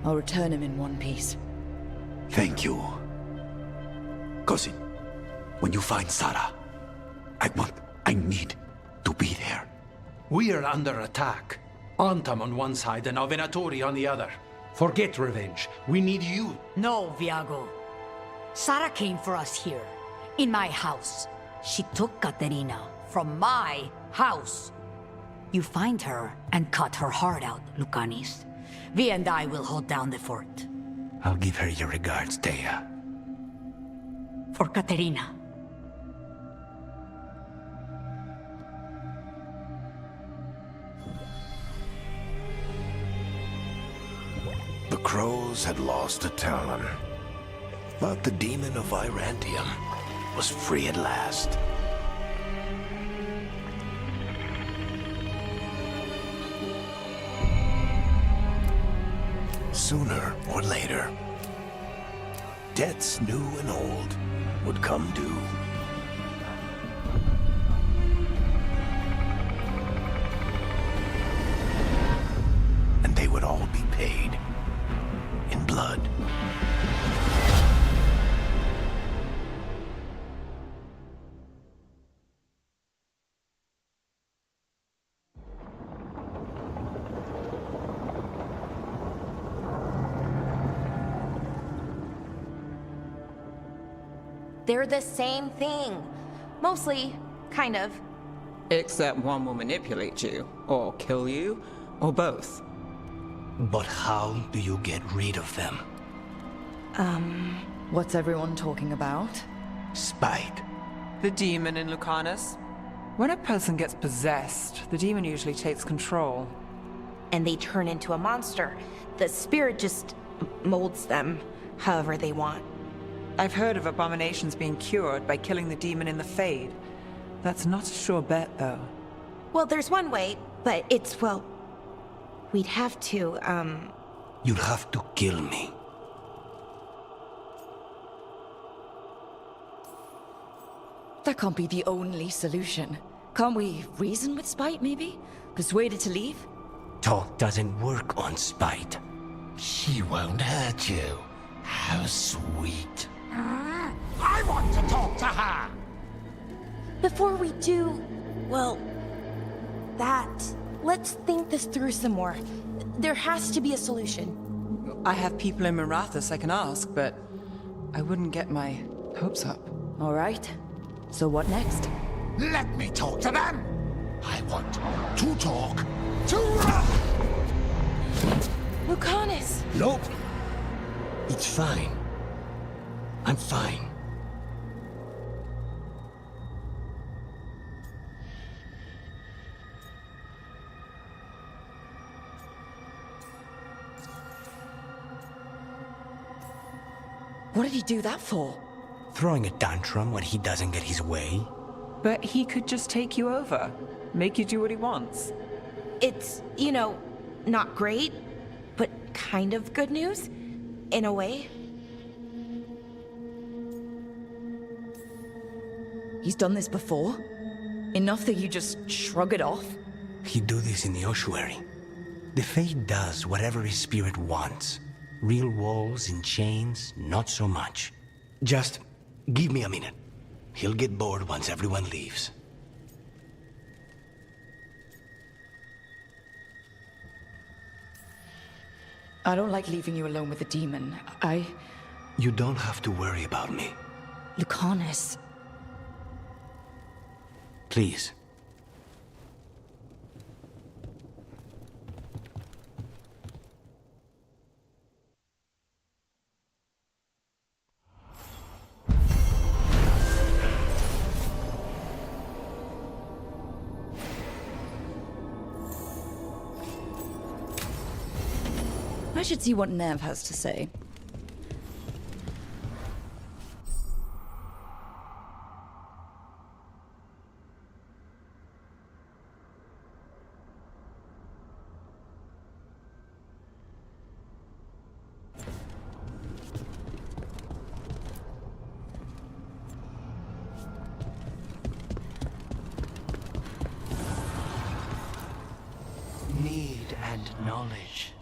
I'll return him in one piece. Thank you. Cousin, when you find Sarah, I need to be there. We are under attack. Antam on one side and our Venatori on the other. Forget revenge. We need you. No, Viago. Sarah came for us here, in my house. She took Katerina from my house. You find her and cut her heart out, Lucanis. Vi and I will hold down the fort. I'll give her your regards, Thea. For Katerina. The crows had lost a talon, but the demon of Virantium was free at last. Sooner or later, debts new and old would come due. And they would all be paid in blood. They're the same thing. Mostly, kind of. Except one will manipulate you, or kill you, or both. But how do you get rid of them? What's everyone talking about? Spite. The demon in Lucanus. When a person gets possessed, the demon usually takes control. And they turn into a monster. The spirit just molds them however they want. I've heard of abominations being cured by killing the demon in the Fade. That's not a sure bet, though. Well, there's one way, but it's, well... We'd have to, You'd have to kill me. That can't be the only solution. Can't we reason with Spite, maybe? Persuade it to leave? Talk doesn't work on Spite. She won't hurt you. How sweet. I want to talk to her! Before we do, well, that, let's think this through some more. There has to be a solution. I have people in Marathas I can ask, but I wouldn't get my hopes up. All right. So what next? Let me talk to them! I want to talk to... Lucanus! Nope. It's fine. I'm fine. What did he do that for? Throwing a tantrum when he doesn't get his way? But he could just take you over. Make you do what he wants. It's, you know, not great, but kind kind of good news, in a way. He's done this before? Enough that you just shrug it off? He'd do this in the ossuary. The Fate does whatever his spirit wants. Real walls and chains, not so much. Just give me a minute. He'll get bored once everyone leaves. I don't like leaving you alone with the demon. You don't have to worry about me. Lucanus. Please. I should see what Nev has to say. Need and knowledge.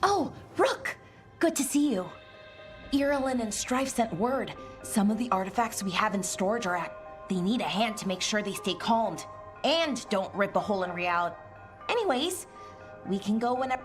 Oh, Rook! Good to see you. Irilyn and Strife sent word. Some of the artifacts we have in storage are they need a hand to make sure they stay calmed. And don't rip a hole in reality. Anyways, we can go whenever...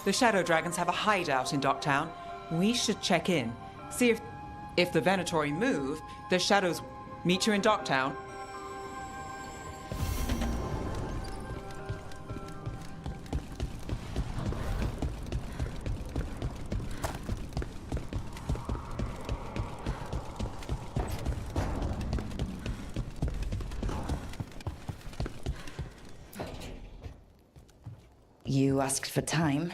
The Shadow Dragons have a hideout in Docktown. We should check in. See if the Venatori move, the Shadows meet you in Docktown. You asked for time.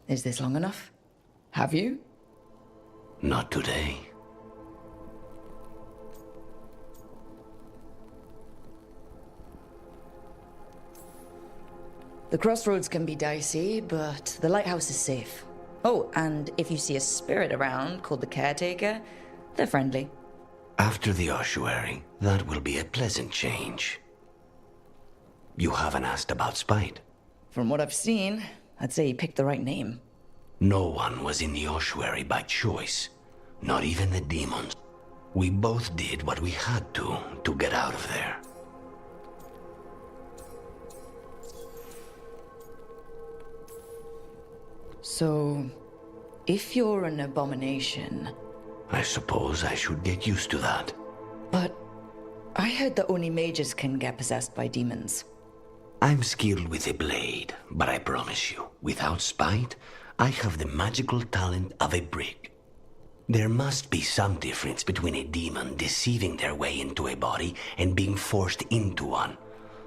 Is this long enough? Have you? Not today. The crossroads can be dicey, but the lighthouse is safe. Oh, and if you see a spirit around called the Caretaker, they're friendly. After the ossuary, that will be a pleasant change. You haven't asked about Spite? From what I've seen, I'd say you picked the right name. No one was in the ossuary by choice. Not even the demons. We both did what we had to get out of there. So, if you're an abomination... I suppose I should get used to that. But I heard that only mages can get possessed by demons. I'm skilled with a blade, but I promise you, without Spite, I have the magical talent of a brick. There must be some difference between a demon deceiving their way into a body and being forced into one.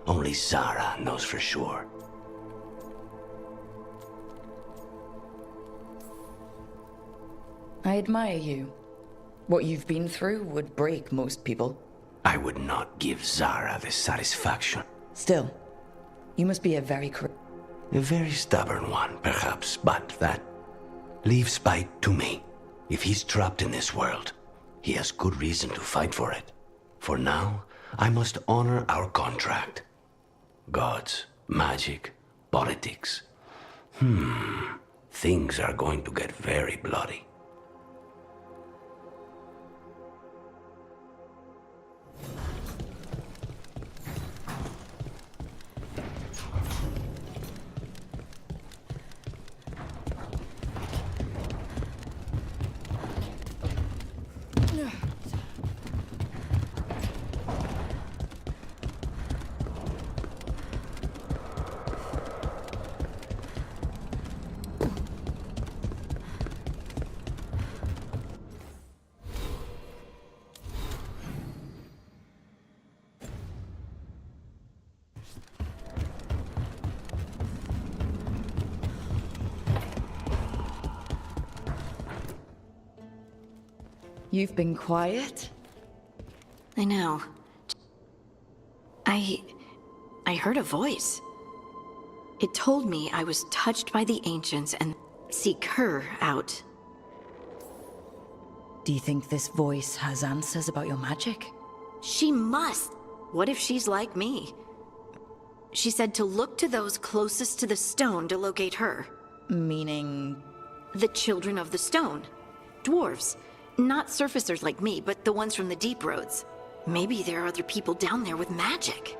Only Zara knows for sure. I admire you. What you've been through would break most people. I would not give Zara the satisfaction. Still, you must be a very stubborn one, perhaps, but that leaves Spite to me. If he's trapped in this world, he has good reason to fight for it. For now, I must honor our contract. Gods, magic, politics. Things are going to get very bloody. You've been quiet? I know. I heard a voice. It told me I was touched by the ancients and seek her out. Do you think this voice has answers about your magic? She must. What if she's like me? She said to look to those closest to the stone to locate her. Meaning? The children of the stone. Dwarves. Not surfacers like me, but the ones from the deep roads. Maybe there are other people down there with magic.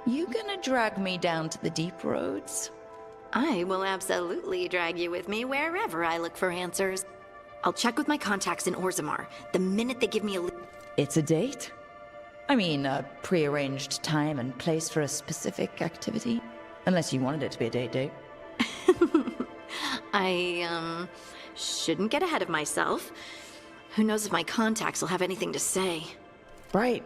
You gonna drag me down to the deep roads? I will absolutely drag you with me wherever I look for answers. I'll check with my contacts in Orzammar. The minute they give me a... It's a date? I mean, a pre-arranged time and place for a specific activity? Unless you wanted it to be a date. I, shouldn't get ahead of myself. Who knows if my contacts will have anything to say. Right.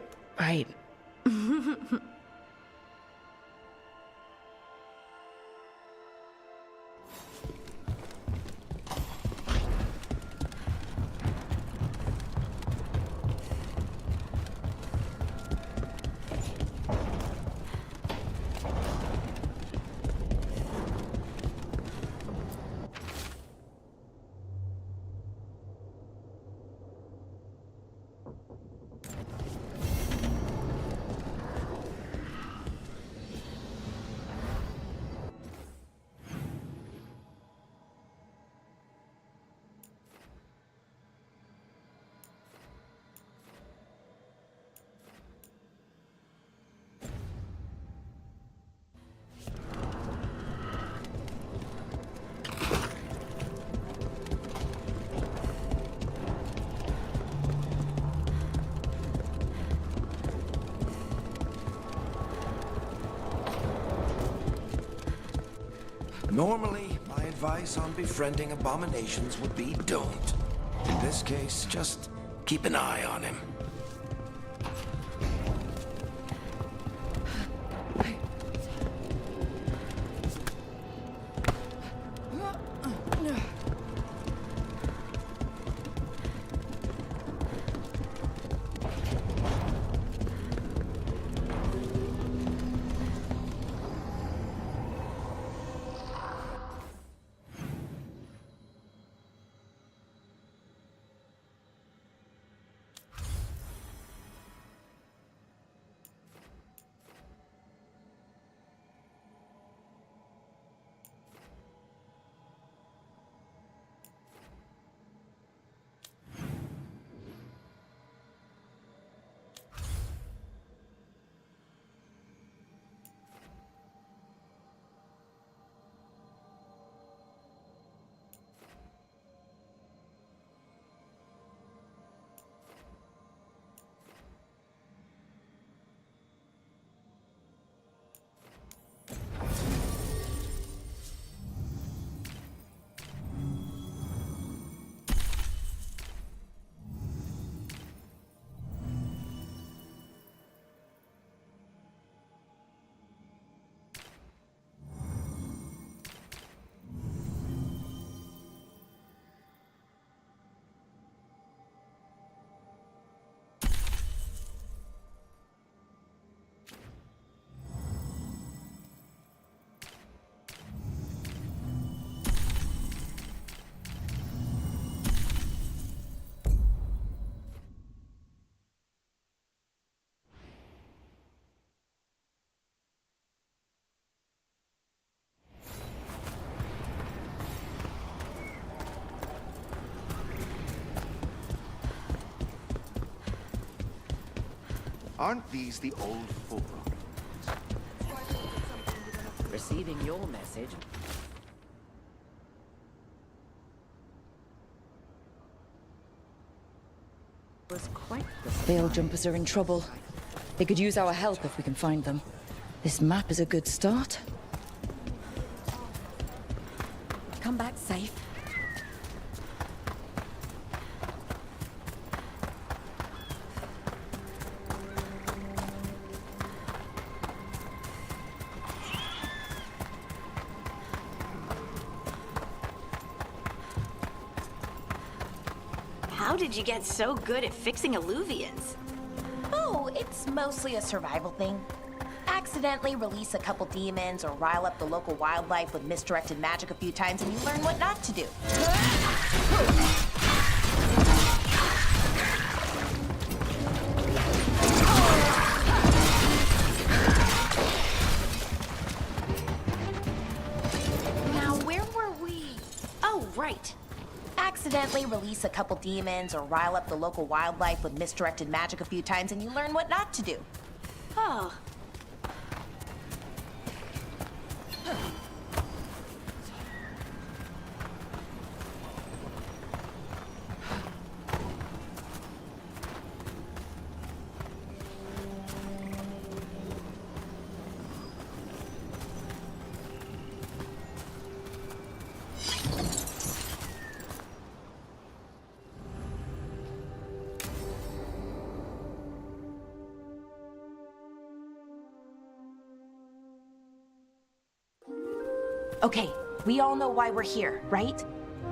Normally, my advice on befriending abominations would be don't. In this case, just keep an eye on him. Aren't these the old forums? Receiving your message. Was quite the Veil jumpers are in trouble. They could use our help if we can find them. This map is a good start. Come back safe. How did you get so good at fixing alluvians? Oh, it's mostly a survival thing. Accidentally release a couple demons or rile up the local wildlife with misdirected magic a few times and you learn what not to do. Now, where were we? Oh, right. Accidentally release a couple demons or rile up the local wildlife with misdirected magic a few times and you learn what not to do. Oh. Okay, we all know why we're here, right?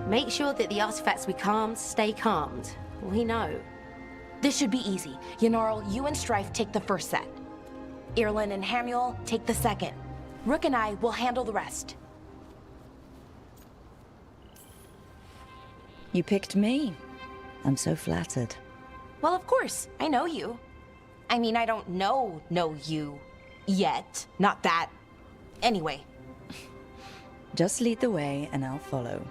Make sure that the artifacts we calmed stay calmed. We know. This should be easy. Yanarl, you and Strife take the first set. Irlin and Hamuel take the second. Rook and I will handle the rest. You picked me. I'm so flattered. Well, of course, I know you. I mean, I don't know you yet. Not that. Anyway. Just lead the way and I'll follow.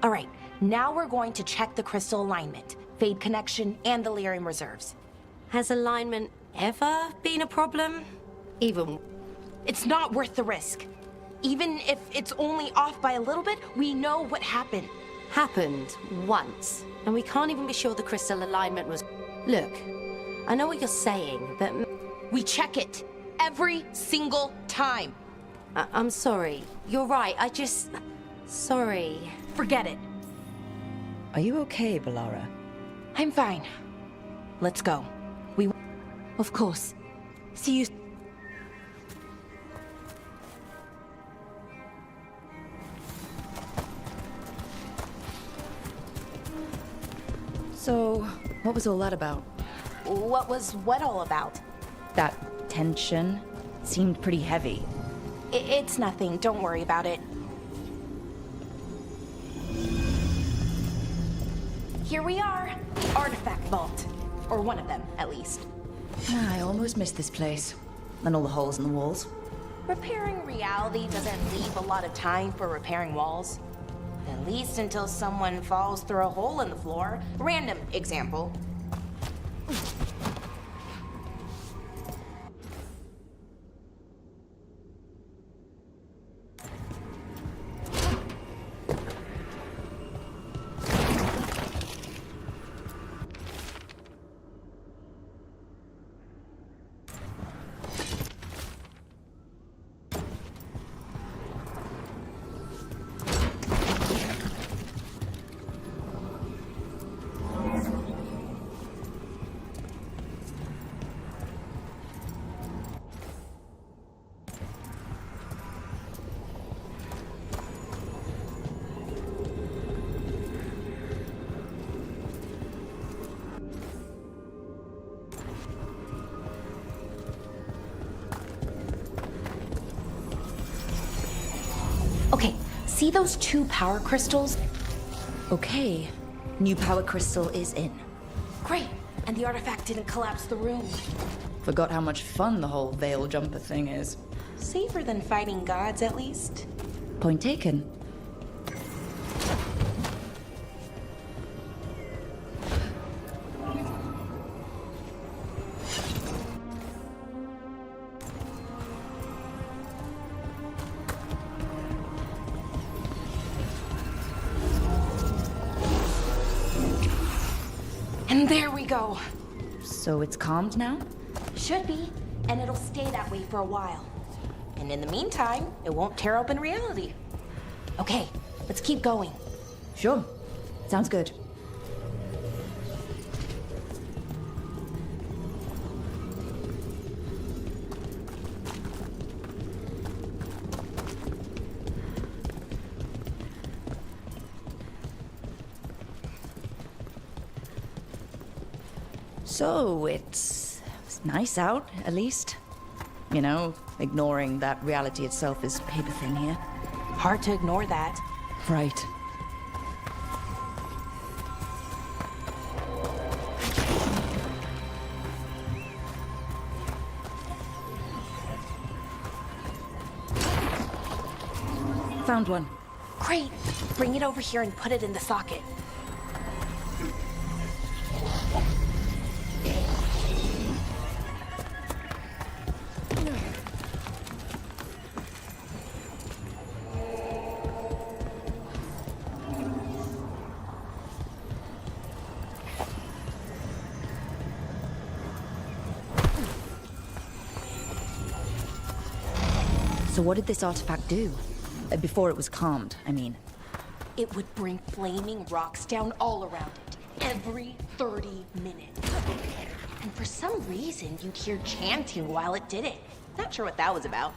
All right, now we're going to check the crystal alignment, fade connection, and the lyrium reserves. Has alignment ever been a problem? Even... It's not worth the risk. Even if it's only off by a little bit, we know what happened. Happened once, and we can't even be sure the crystal alignment was... Look, I know what you're saying, but... We check it every single time. I'm sorry. You're right. Sorry. Forget it. Are you okay, Balara? I'm fine. Let's go. Of course. See you. So, what was all that about? What was what all about? That tension seemed pretty heavy. It's nothing. Don't worry about it. Here we are. The artifact vault. Or one of them, at least. I almost missed this place. And all the holes in the walls. Repairing reality doesn't leave a lot of time for repairing walls. At least until someone falls through a hole in the floor. Random example. Okay, see those 2 power crystals? Okay. New power crystal is in. Great, and the artifact didn't collapse the room. Forgot how much fun the whole veil jumper thing is. Safer than fighting gods, at least. Point taken. And there we go. So it's calmed now? Should be, and it'll stay that way for a while. And in the meantime, it won't tear open reality. Okay, let's keep going. Sure. Sounds good. So, it's nice out, at least. You know, ignoring that reality itself is paper thin here. Hard to ignore that. Right. Found one. Great. Bring it over here and put it in the socket. So what did this artifact do? Before it was calmed, I mean. It would bring flaming rocks down all around it, every 30 minutes. And for some reason, you'd hear chanting while it did it. Not sure what that was about.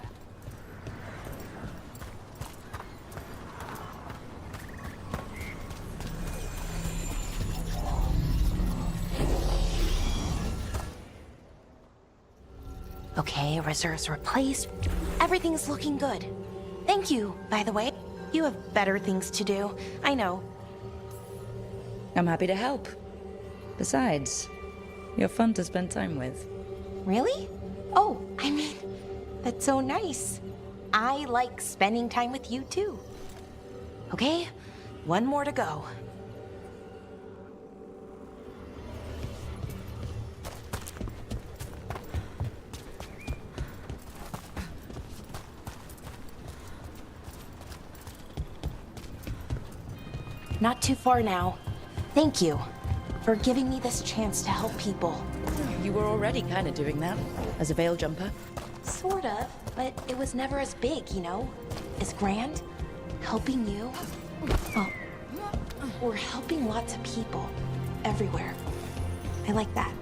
Okay, reserves replaced. Everything's looking good. Thank you, by the way. You have better things to do. I know. I'm happy to help. Besides, you're fun to spend time with. Really? Oh, I mean, that's so nice. I like spending time with you too. Okay, one more to go. Not too far now. Thank you for giving me this chance to help people. You were already kind of doing that, as a veil jumper. Sort of. but it was never as big, you know? As grand. Helping you. Well, we're helping lots of people. Everywhere. I like that.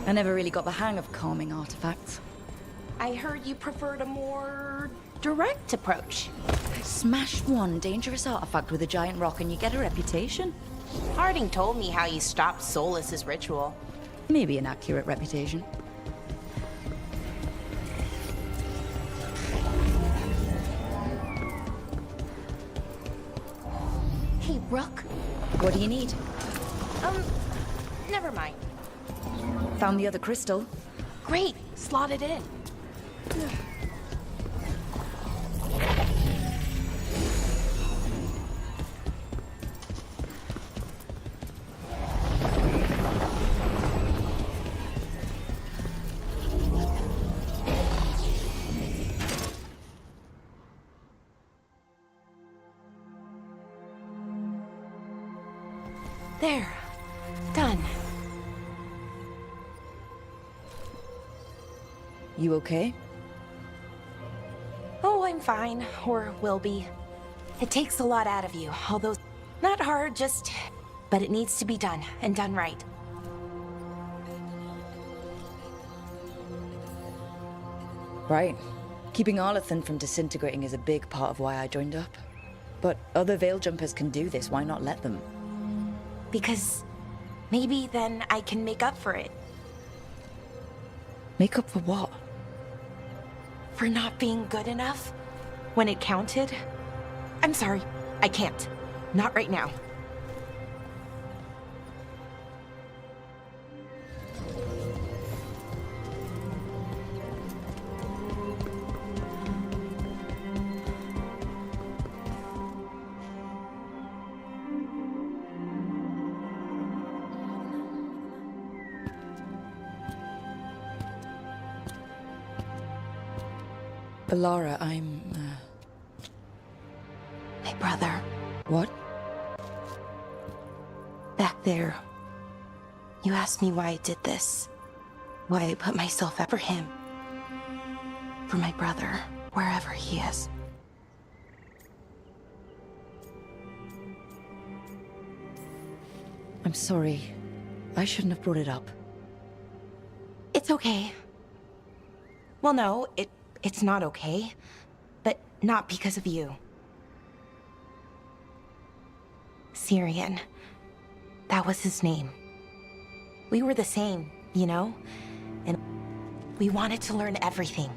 I never really got the hang of calming artifacts. I heard you preferred a more direct approach. Smash one dangerous artifact with a giant rock and you get a reputation. Harding told me how you stopped Solus's ritual. Maybe an accurate reputation. Hey, Rook. What do you need? Never mind. Found the other crystal. Great, slot it in. There. Done. You okay? Oh, I'm fine. Or will be. It takes a lot out of you, although not hard, just... But it needs to be done, and done right. Right. Keeping Arlathan from disintegrating is a big part of why I joined up. But other Veil Jumpers can do this, why not let them? Because maybe then I can make up for it. Make up for what? For not being good enough when it counted. I'm sorry, I can't. Not right now. Alara, I'm, My brother. What? Back there. You asked me why I did this. Why I put myself up for him. For my brother, wherever he is. I'm sorry. I shouldn't have brought it up. It's okay. Well, no, it's not okay. But not because of you. Syrian. That was his name. We were the same, you know? And we wanted to learn everything.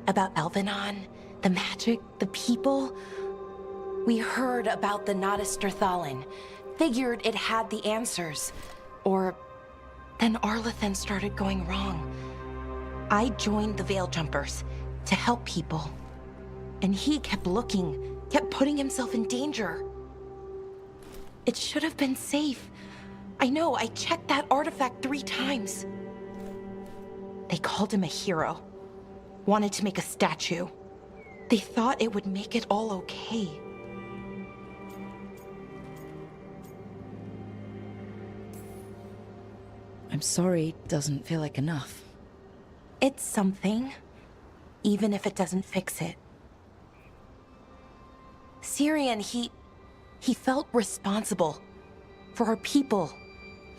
About Elvenon, the magic, the people. We heard about the Notisterthalin. Figured it had the answers. Or then Arlathan started going wrong. I joined the Veil Jumpers to help people. And he kept looking, kept putting himself in danger. It should have been safe. I know, I checked that artifact 3 times. They called him a hero. Wanted to make a statue. They thought it would make it all okay. I'm sorry, doesn't feel like enough. It's something, even if it doesn't fix it. Syrian, he felt responsible. For our people.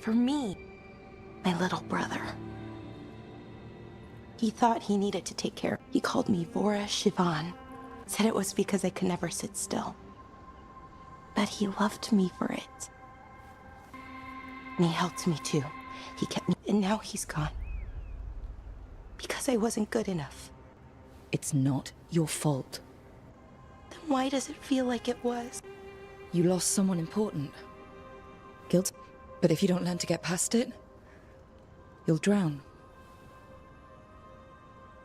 For me. My little brother. He thought he needed to take care. He called me Vora Shivan. Said it was because I could never sit still. But he loved me for it. And he helped me too. He kept me, and now he's gone. Because I wasn't good enough. It's not your fault. Then why does it feel like it was? You lost someone important. Guilt. But if you don't learn to get past it, you'll drown.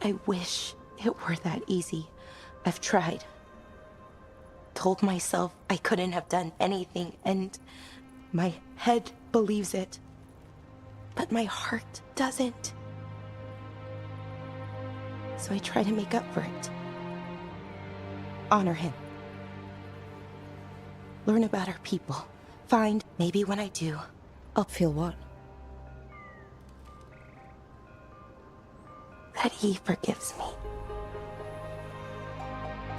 I wish it were that easy. I've tried. Told myself I couldn't have done anything, and my head believes it. But my heart doesn't. So I try to make up for it. Honor him. Learn about our people. Find, maybe when I do, I'll feel what? That he forgives me.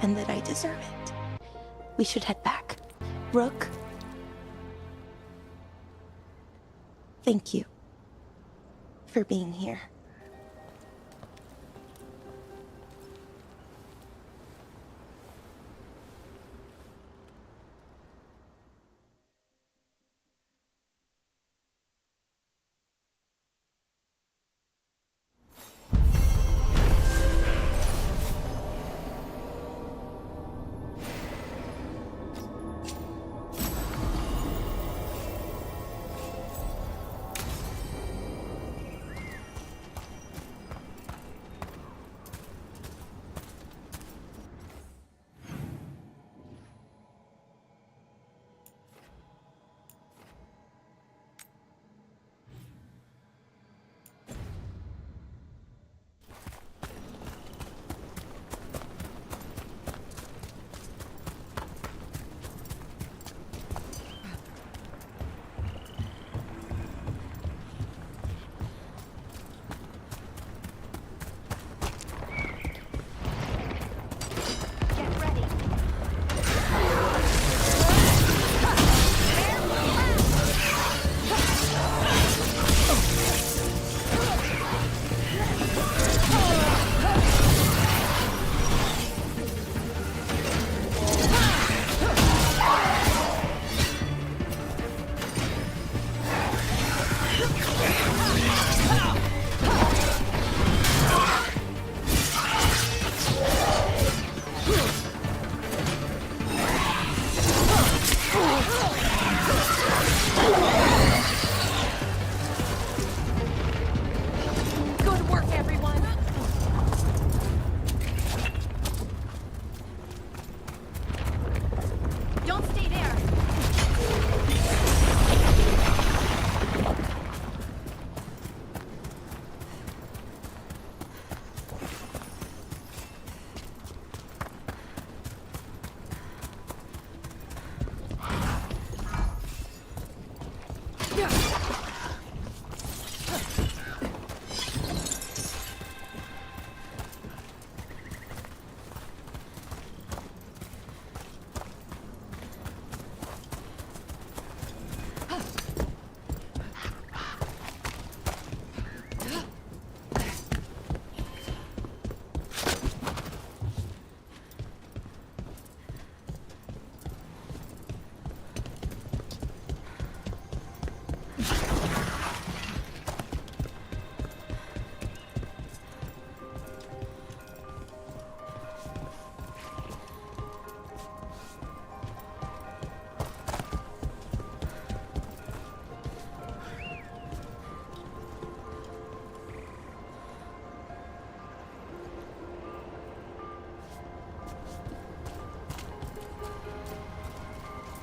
And that I deserve it. We should head back. Rook. Thank you for being here.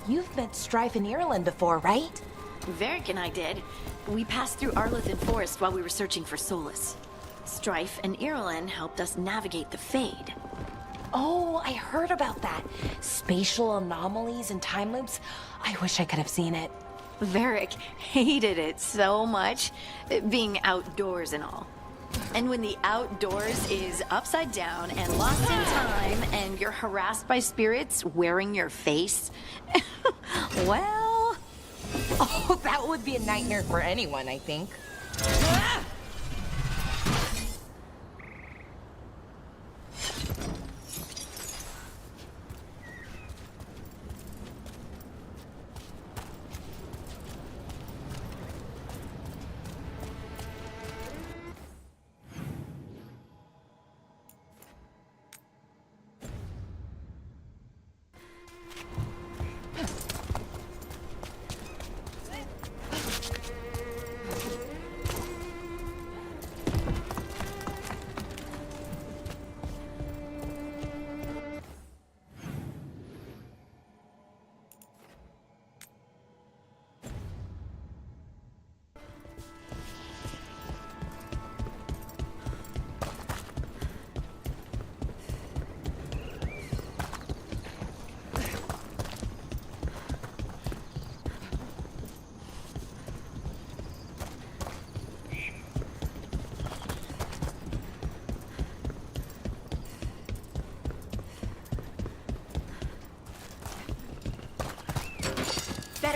You've met Strife in Ireland before, right? Varric and I did. We passed through Arlothan Forest while we were searching for Solus. Strife and Irulan helped us navigate the Fade. Oh, I heard about that. Spatial anomalies and time loops. I wish I could have seen it. Varric hated it so much, being outdoors and all. And when the outdoors is upside down and lost in time and you're harassed by spirits wearing your face, well... Oh, that would be a nightmare for anyone, I think.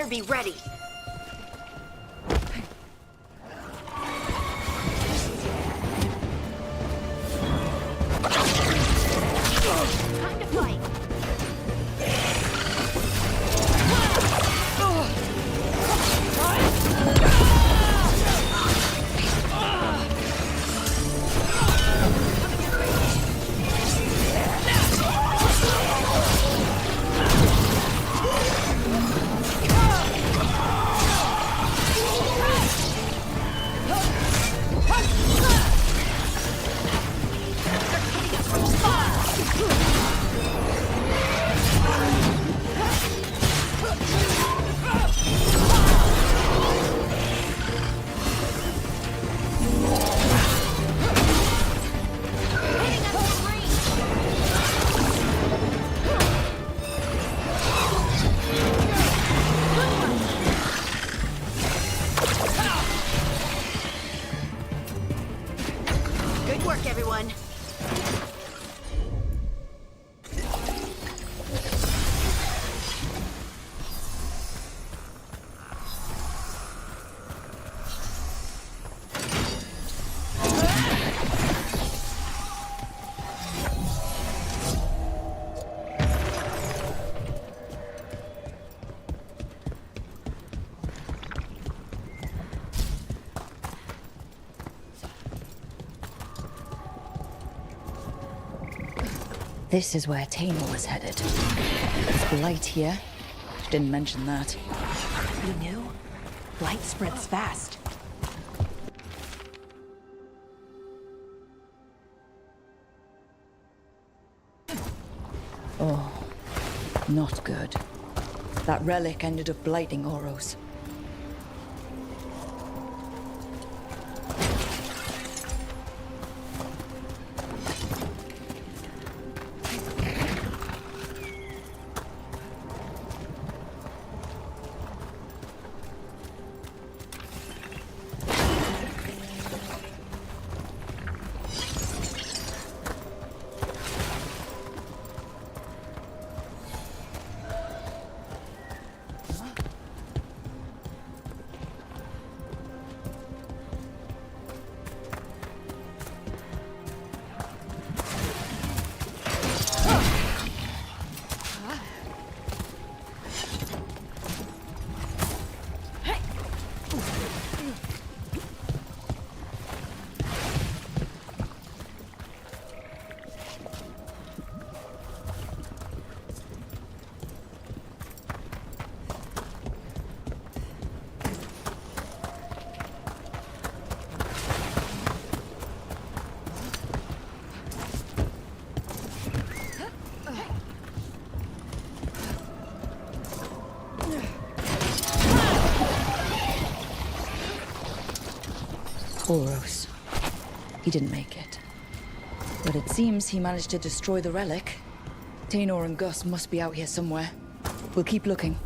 better be ready. Time to fight. Good work, everyone. This is where Tainor was headed. There's blight here. She didn't mention that. You knew? Light spreads fast. Oh, not good. That relic ended up blighting Oros. Oros. He didn't make it. But it seems he managed to destroy the relic. Tainor and Gus must be out here somewhere. We'll keep looking.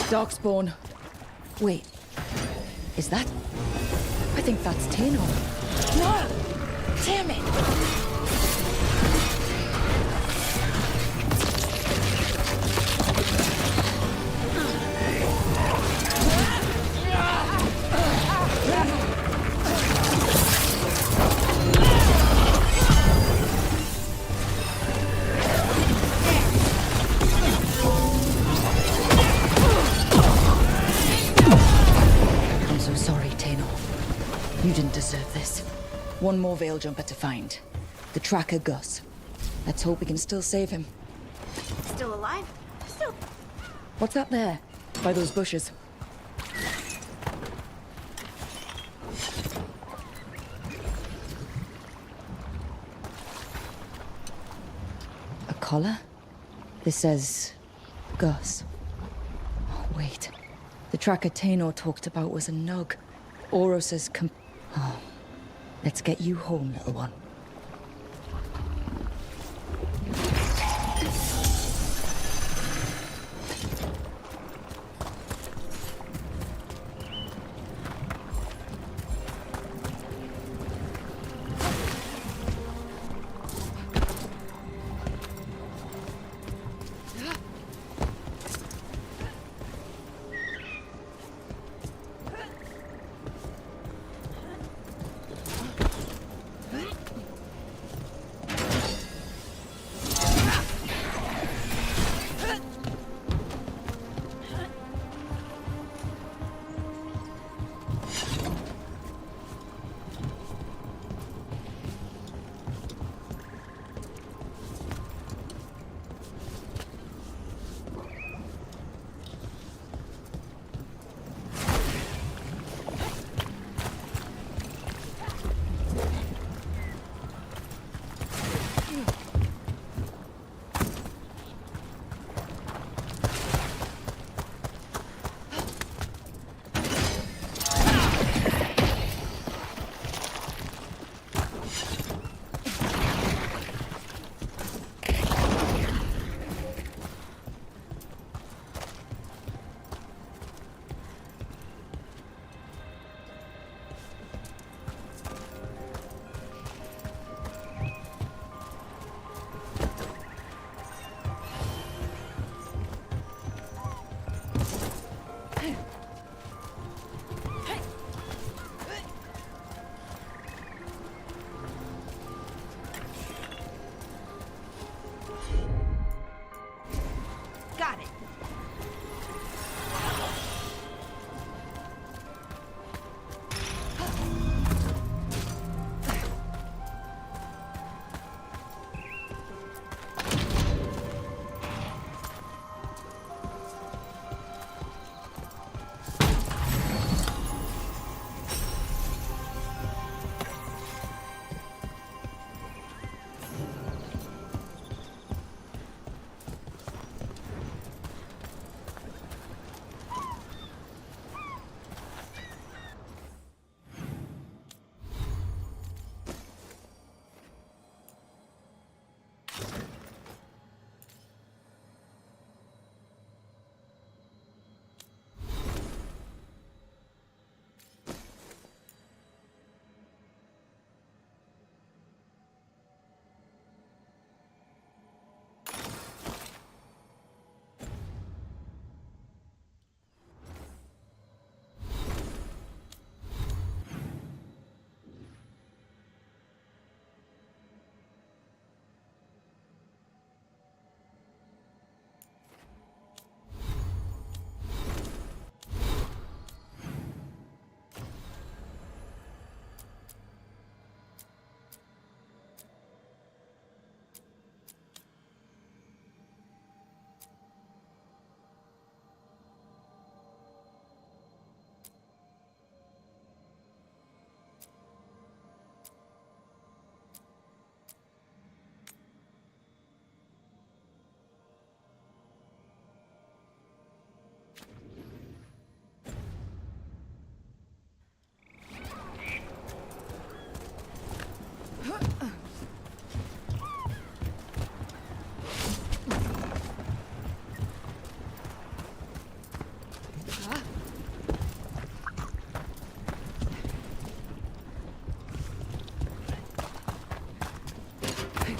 Darkspawn. Wait. Is that? I think that's Tainor. No! Damn it! You didn't deserve this. One more Veil Jumper to find. The tracker Gus. Let's hope we can still save him. Still alive? Still. What's that there? By those bushes. A collar? This says... Gus. Oh, wait. The tracker Tainor talked about was a Nug. Oros's Oh. Let's get you home, little one.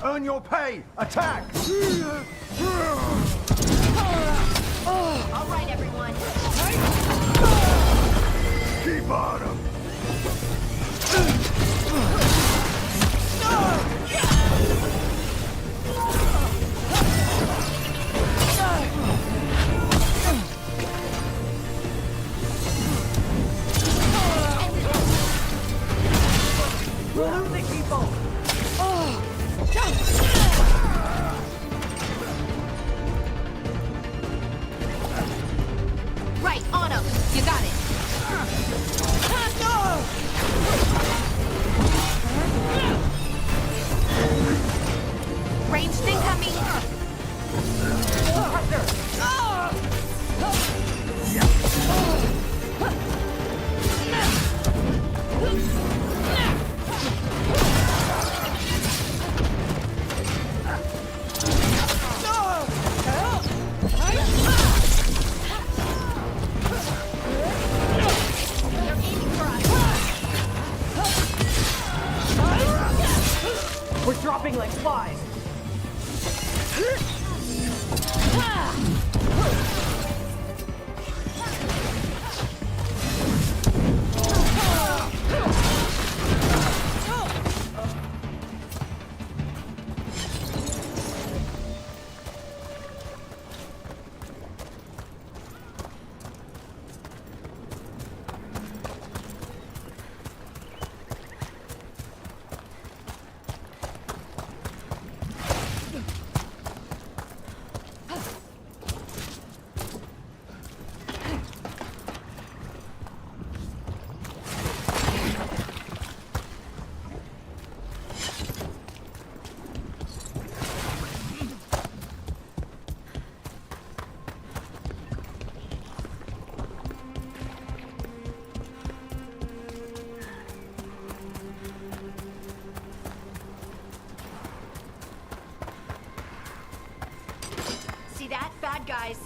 Earn your pay! Attack! All right, everyone. Keep on him! supplies! See that? Bad guys.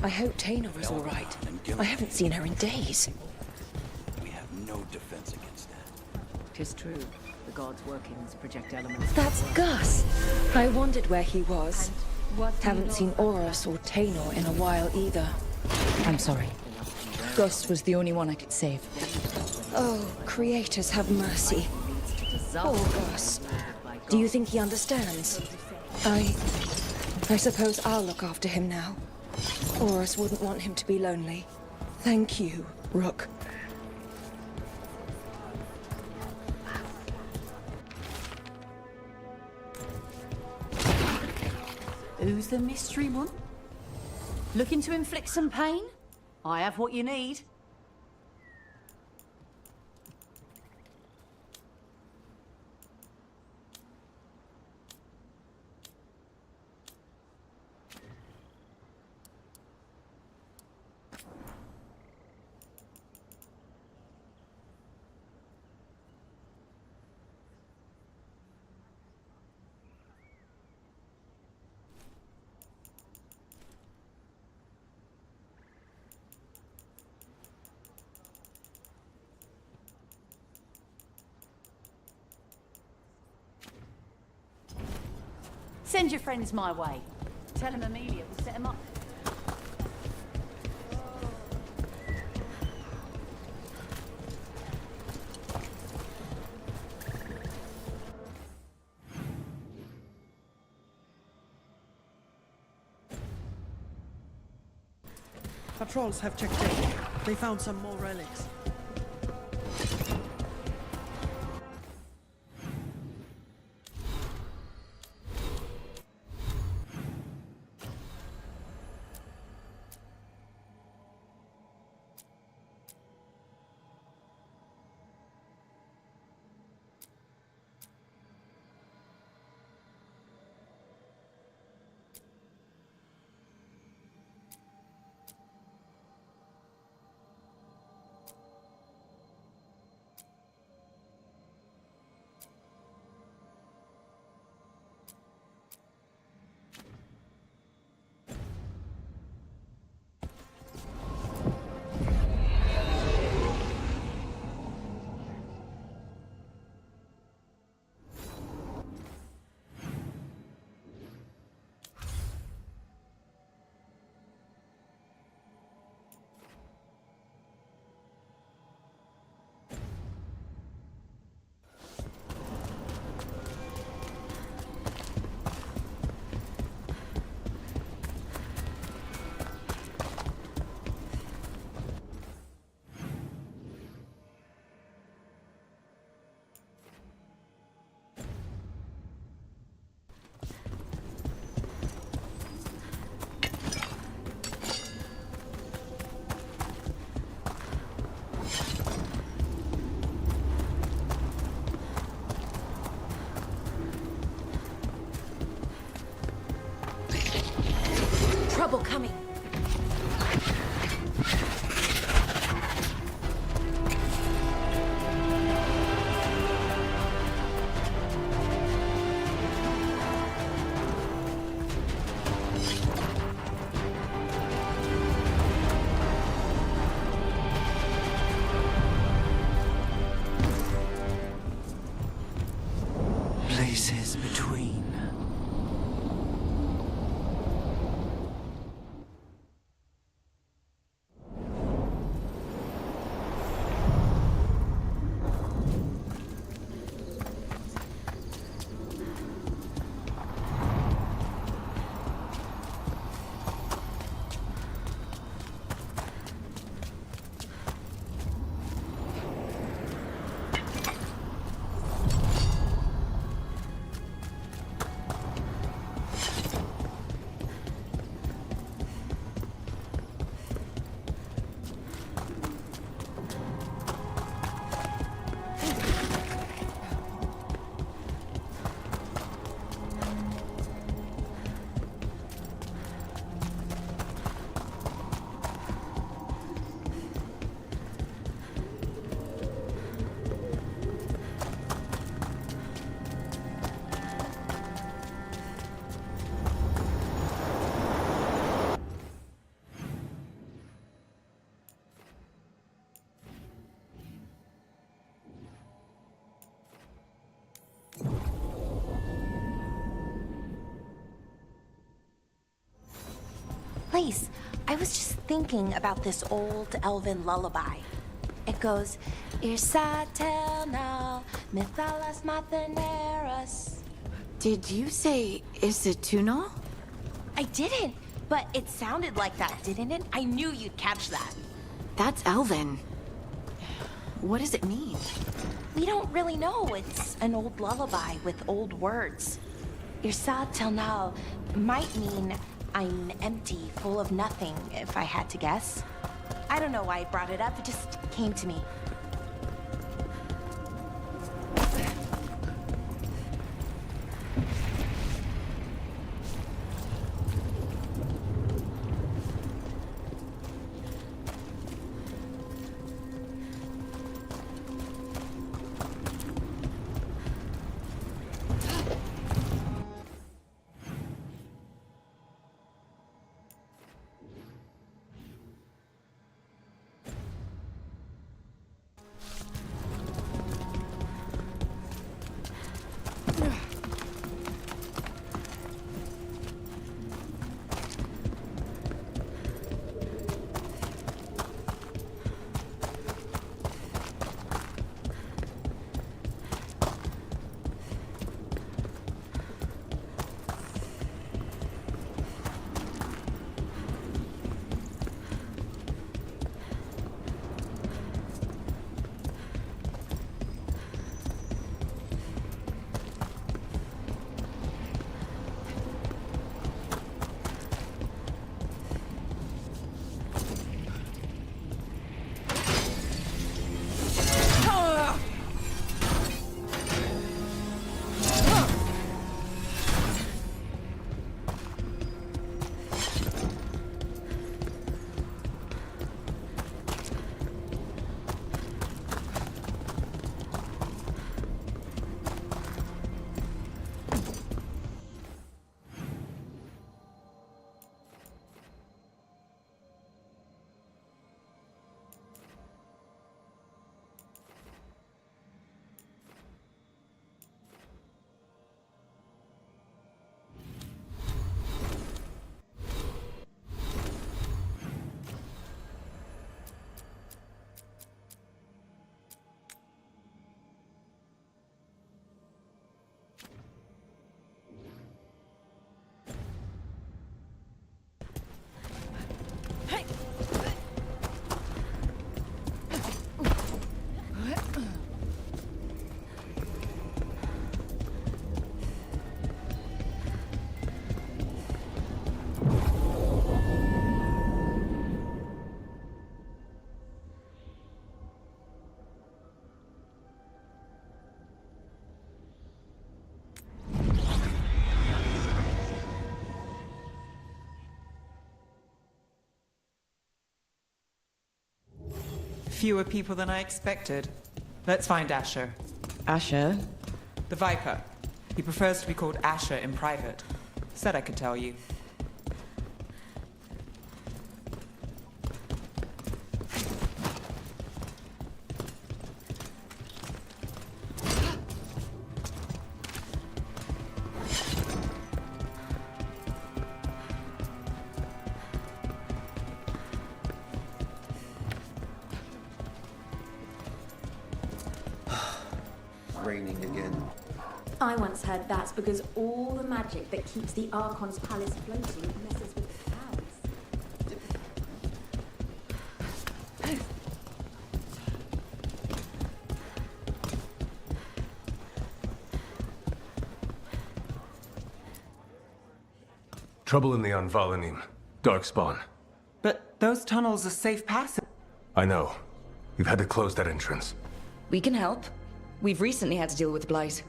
I hope Taynor is all right. I haven't seen her in days. We have no defense against that. Tis true. The gods' workings project elements. That's Gus! I wondered where he was. What Haven't seen Oros or Taynor in a while either. I'm sorry. Gus was the only one I could save. Oh, creators have mercy. Poor Gus. Do you think he understands? I suppose I'll look after him now. Oros wouldn't want him to be lonely. Thank you, Rook. Who's the mystery one? Looking to inflict some pain? I have what you need. Send your friends my way. Tell them Amelia will set them up. Patrols have checked in. They found some more relics. space between. Place. I was just thinking about this old elven lullaby. It goes, Irsatel now, Mythalas Matheneras. Did you say Isatuno? I didn't, but it sounded like that, didn't it? I knew you'd catch that. That's Elven. What does it mean? We don't really know. It's an old lullaby with old words. Irsatel now might mean I'm empty, full of nothing, if I had to guess. I don't know why I brought it up, it just came to me. Fewer people than I expected. Let's find Asher. Asher? The Viper. He prefers to be called Asher in private. Said I could tell you. raining again. I once heard that's because all the magic that keeps the Archon's palace floating messes with the clouds. Trouble in the Anvalanim. Darkspawn. But those tunnels are safe passage. I know. We've had to close that entrance. We can help. We've recently had to deal with Blight.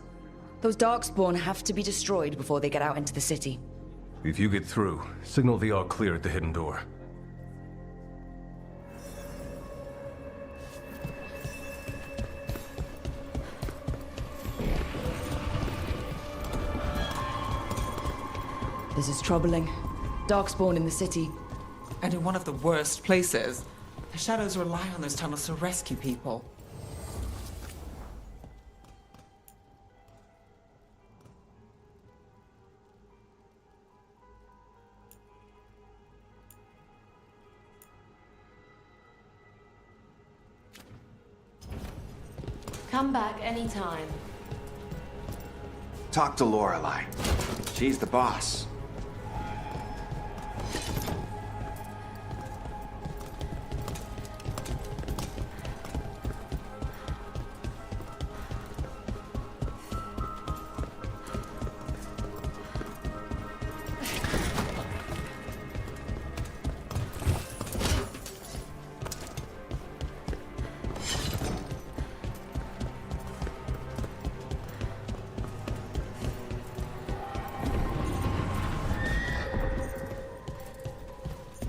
Those Darkspawn have to be destroyed before they get out into the city. If you get through, signal the all clear at the hidden door. This is troubling. Darkspawn in the city. And in one of the worst places. The Shadows rely on those tunnels to rescue people. Come back anytime. Talk to Lorelei. She's the boss.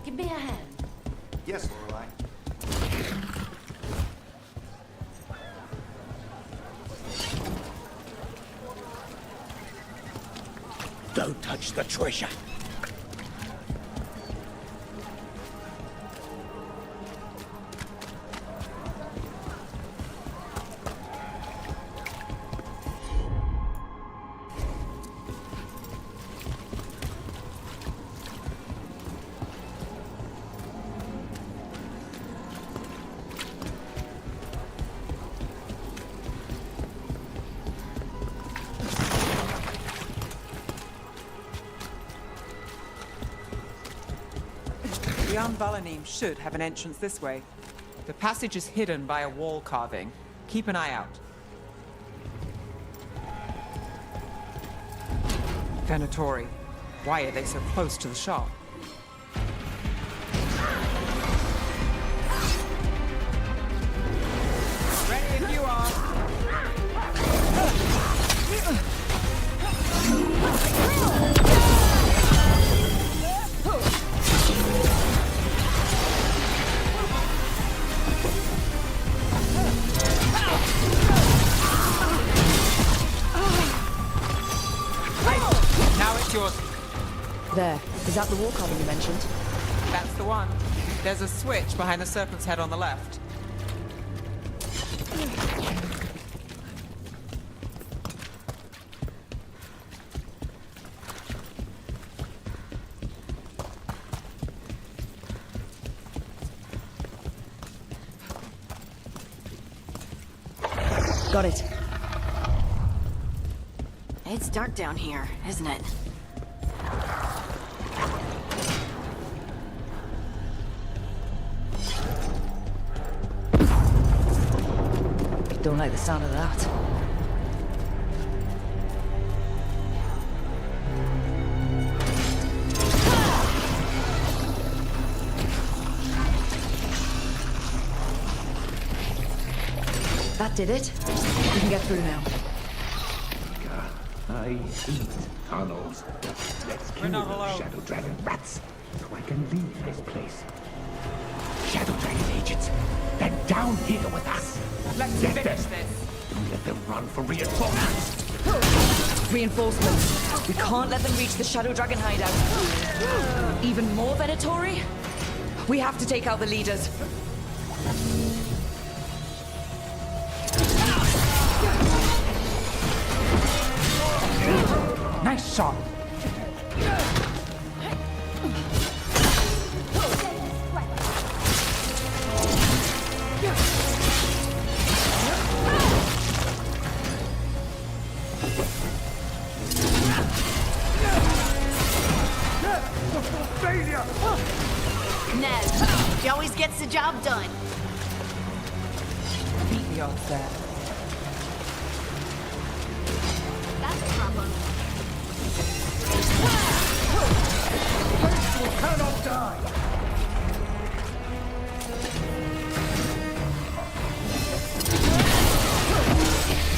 Give me a hand. Yes, Lorelei. Don't touch the treasure. The Anvalanim should have an entrance this way. The passage is hidden by a wall carving. Keep an eye out. Venatori. Why are they so close to the shop? Ready if you are. There. Is that the wall carving you mentioned? That's the one. There's a switch behind the serpent's head on the left. Got it. It's dark down here, isn't it? Don't like the sound of that. That did it. We can get through now. I hate tunnels. Let's kill not those alone. Shadow Dragon rats, so I can leave this place. Shadow Dragon agents, they're down here with us. Let's Get finish them. this. Don't let them run for reinforcements. Reinforcements. We can't let them reach the Shadow Dragon hideout. Even more Venatori? We have to take out the leaders. Nice shot. the job done. Beat the odds there. That's a problem. You cannot die!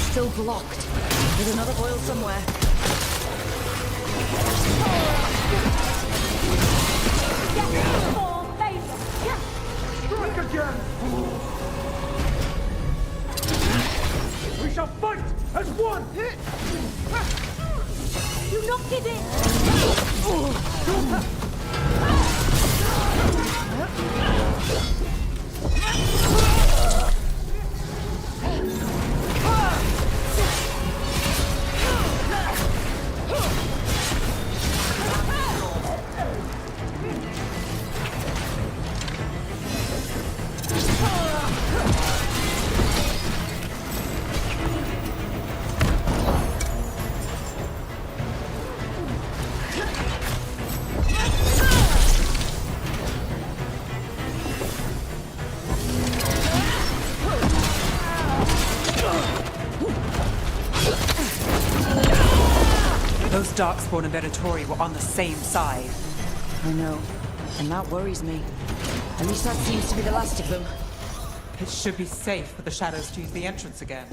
Still blocked. There's another boil somewhere. Strike again! We shall fight as one! You knocked it Those Darkspawn and Venatori were on the same side. I know, and that worries me. At least that seems to be the last of them. It should be safe for the Shadows to use the entrance again.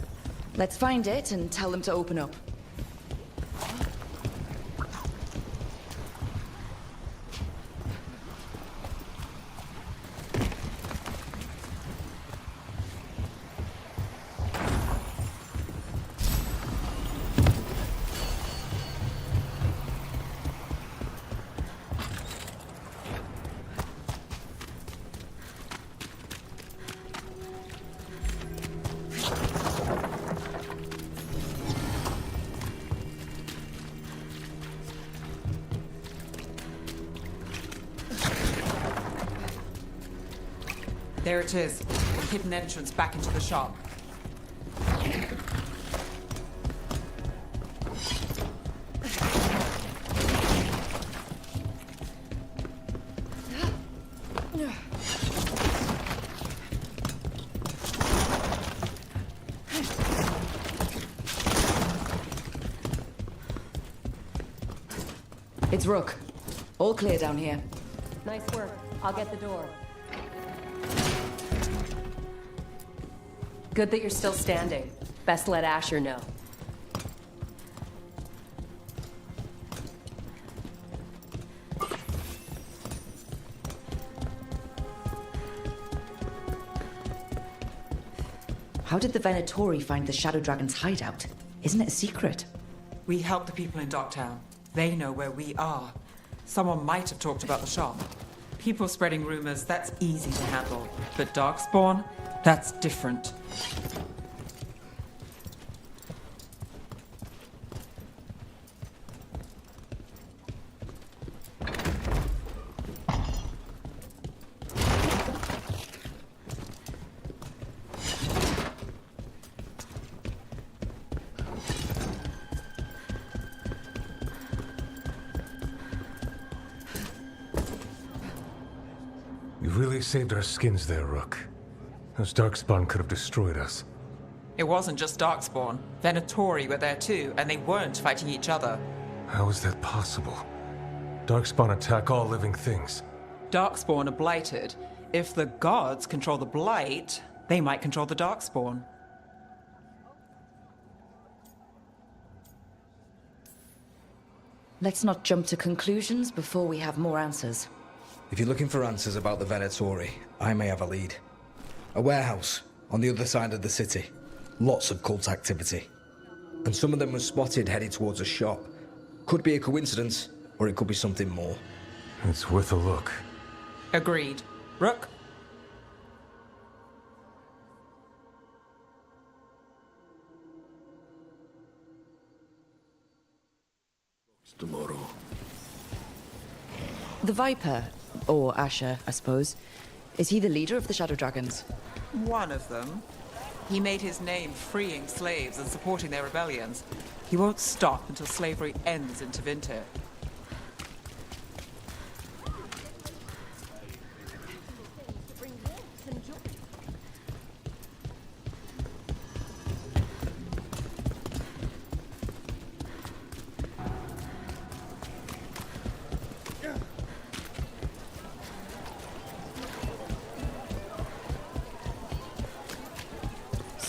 Let's find it and tell them to open up. There it is. A hidden entrance back into the shop. It's Rook. All clear down here. Nice work. I'll get the door. Good that you're still standing. Best let Asher know. How did the Venatori find the Shadow Dragon's hideout? Isn't it a secret? We help the people in Docktown. They know where we are. Someone might have talked about the shop. People spreading rumors, that's easy to handle. But Darkspawn? That's different. You really saved our skins there, Rook. Those Darkspawn could have destroyed us. It wasn't just Darkspawn. Venatori were there too, and they weren't fighting each other. How is that possible? Darkspawn attack all living things. Darkspawn are blighted. If the gods control the blight, they might control the Darkspawn. Let's not jump to conclusions before we have more answers. If you're looking for answers about the Venatori, I may have a lead. A warehouse on the other side of the city. Lots of cult activity. And some of them were spotted heading towards a shop. Could be a coincidence, or it could be something more. It's worth a look. Agreed. Rook? Tomorrow. The Viper, or Asher, I suppose, is he the leader of the Shadow Dragons? One of them. He made his name freeing slaves and supporting their rebellions. He won't stop until slavery ends in Tevinter.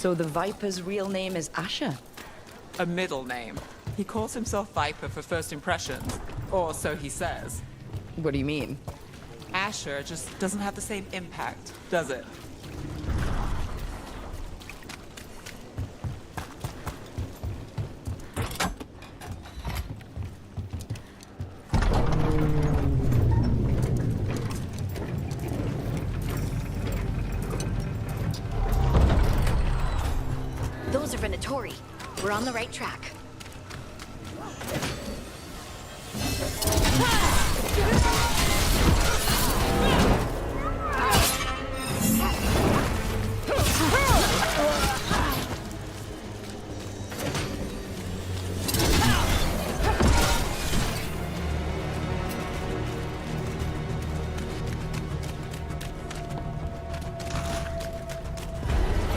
So the Viper's real name is Asher? A middle name. He calls himself Viper for first impressions. Or so he says. What do you mean? Asher just doesn't have the same impact, does it? Those are Venatori. We're on the right track.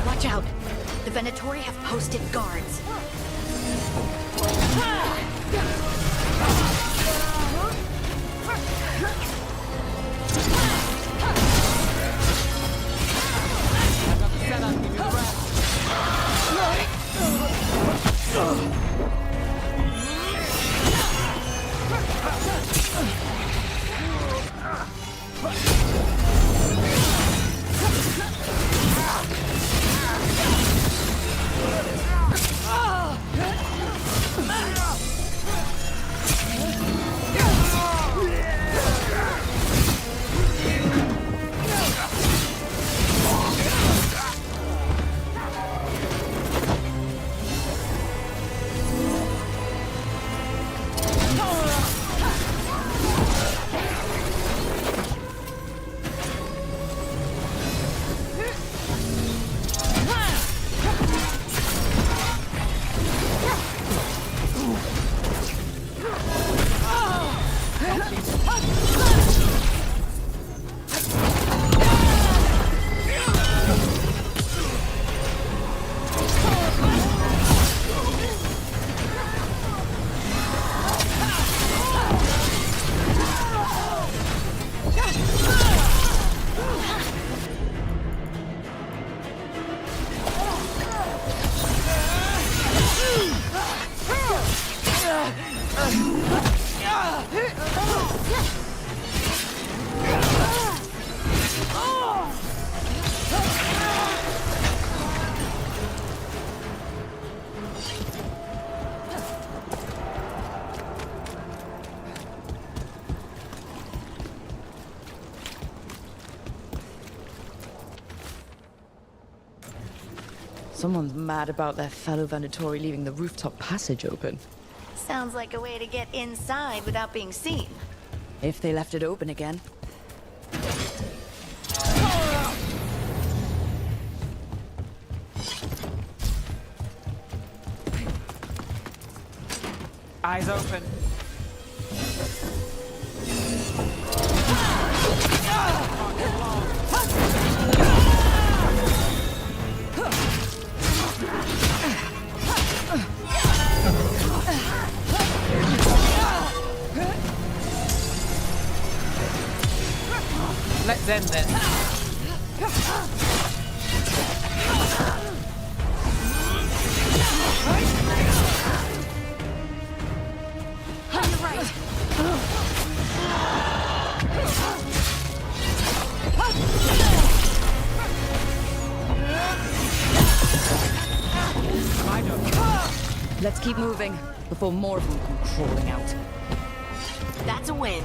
Watch out. The Venatori have posted guards. Someone's mad about their fellow Venatori leaving the rooftop passage open. Sounds like a way to get inside without being seen. If they left it open again. Eyes open. Let's end this. On your right. Let's keep moving before more of them come crawling out. That's a win.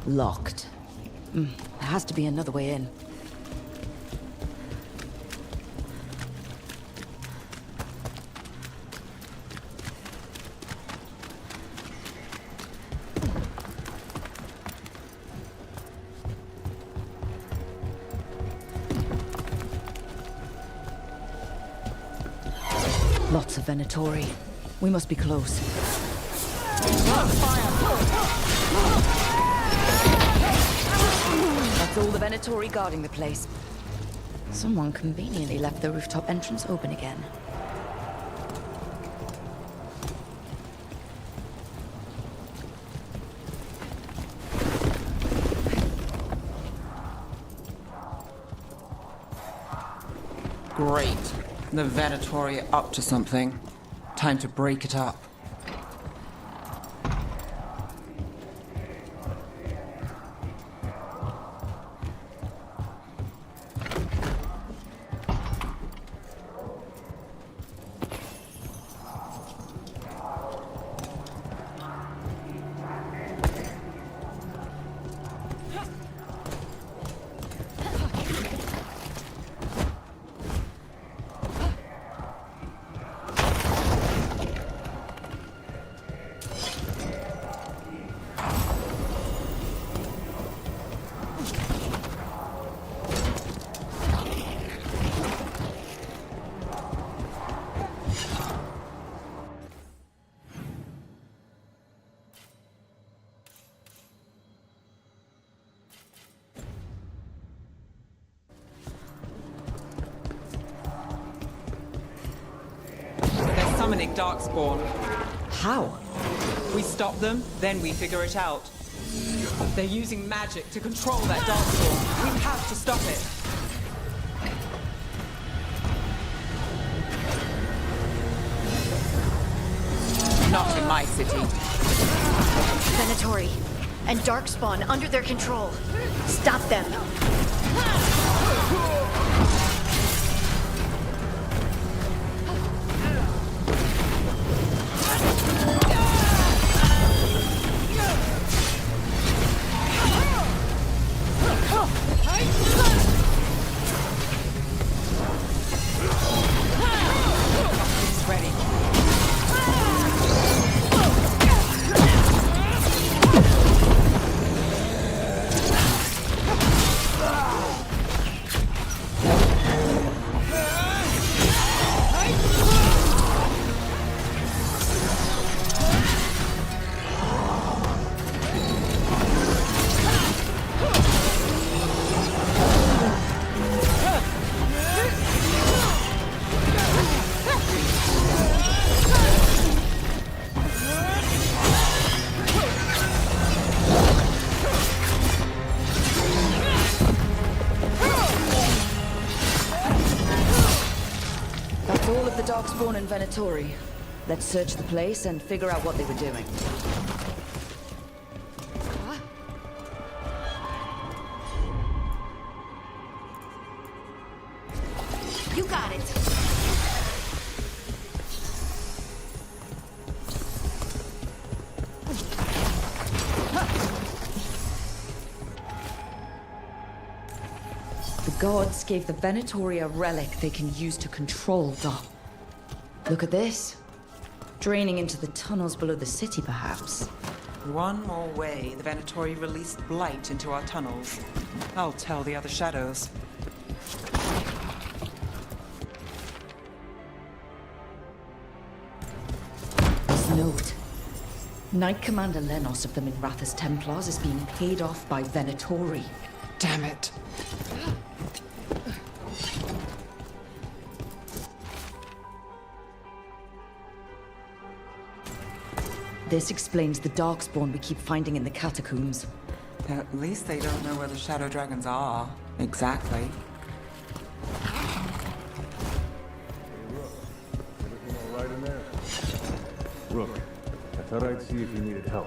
Locked. There has to be another way in. Lots of Venatori. We must be close. That's all the Venatori guarding the place. Someone conveniently left the rooftop entrance open again. Great. The Venatori are up to something. Time to break it up. Summoning Darkspawn. How? We stop them, then we figure it out. They're using magic to control that Darkspawn. We have to stop it. Not in my city. Venatori and Darkspawn under their control. Stop them. Darkspawn and Venatori. Let's search the place and figure out what they were doing. You got it. The gods gave the Venatori a relic they can use to control Dark. Look at this. Draining into the tunnels below the city, perhaps. One more way, the Venatori released blight into our tunnels. I'll tell the other shadows. This note. Knight Commander Lenos of the Minrathous Templars is being paid off by Venatori. Damn it. This explains the Darkspawn we keep finding in the catacombs. At least they don't know where the Shadow Dragons are. Exactly. Everything all right in there? Rook, I thought I'd see if you needed help.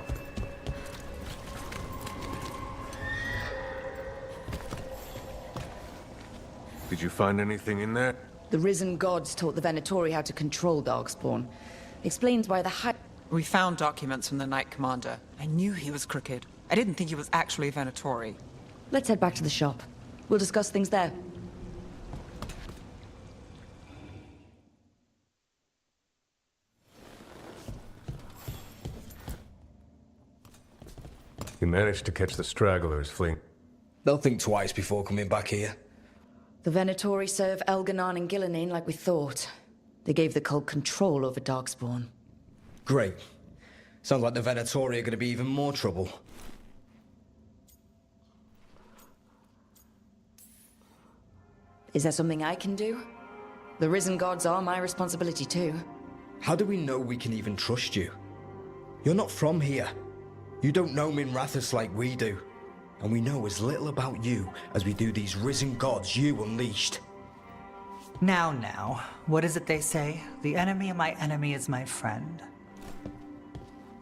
Did you find anything in there? The risen gods taught the Venatori how to control Darkspawn. Explains why the We found documents from the Knight Commander. I knew he was crooked. I didn't think he was actually Venatori. Let's head back to the shop. We'll discuss things there. You managed to catch the stragglers fleeing. They'll think twice before coming back here. The Venatori serve Elganon and Gillinane like we thought. They gave the cult control over Darkspawn. Great. Sounds like the Venatori are going to be even more trouble. Is there something I can do? The Risen Gods are my responsibility too. How do we know we can even trust you? You're not from here. You don't know Minrathous like we do. And we know as little about you as we do these Risen Gods you unleashed. Now, what is it they say? The enemy of my enemy is my friend.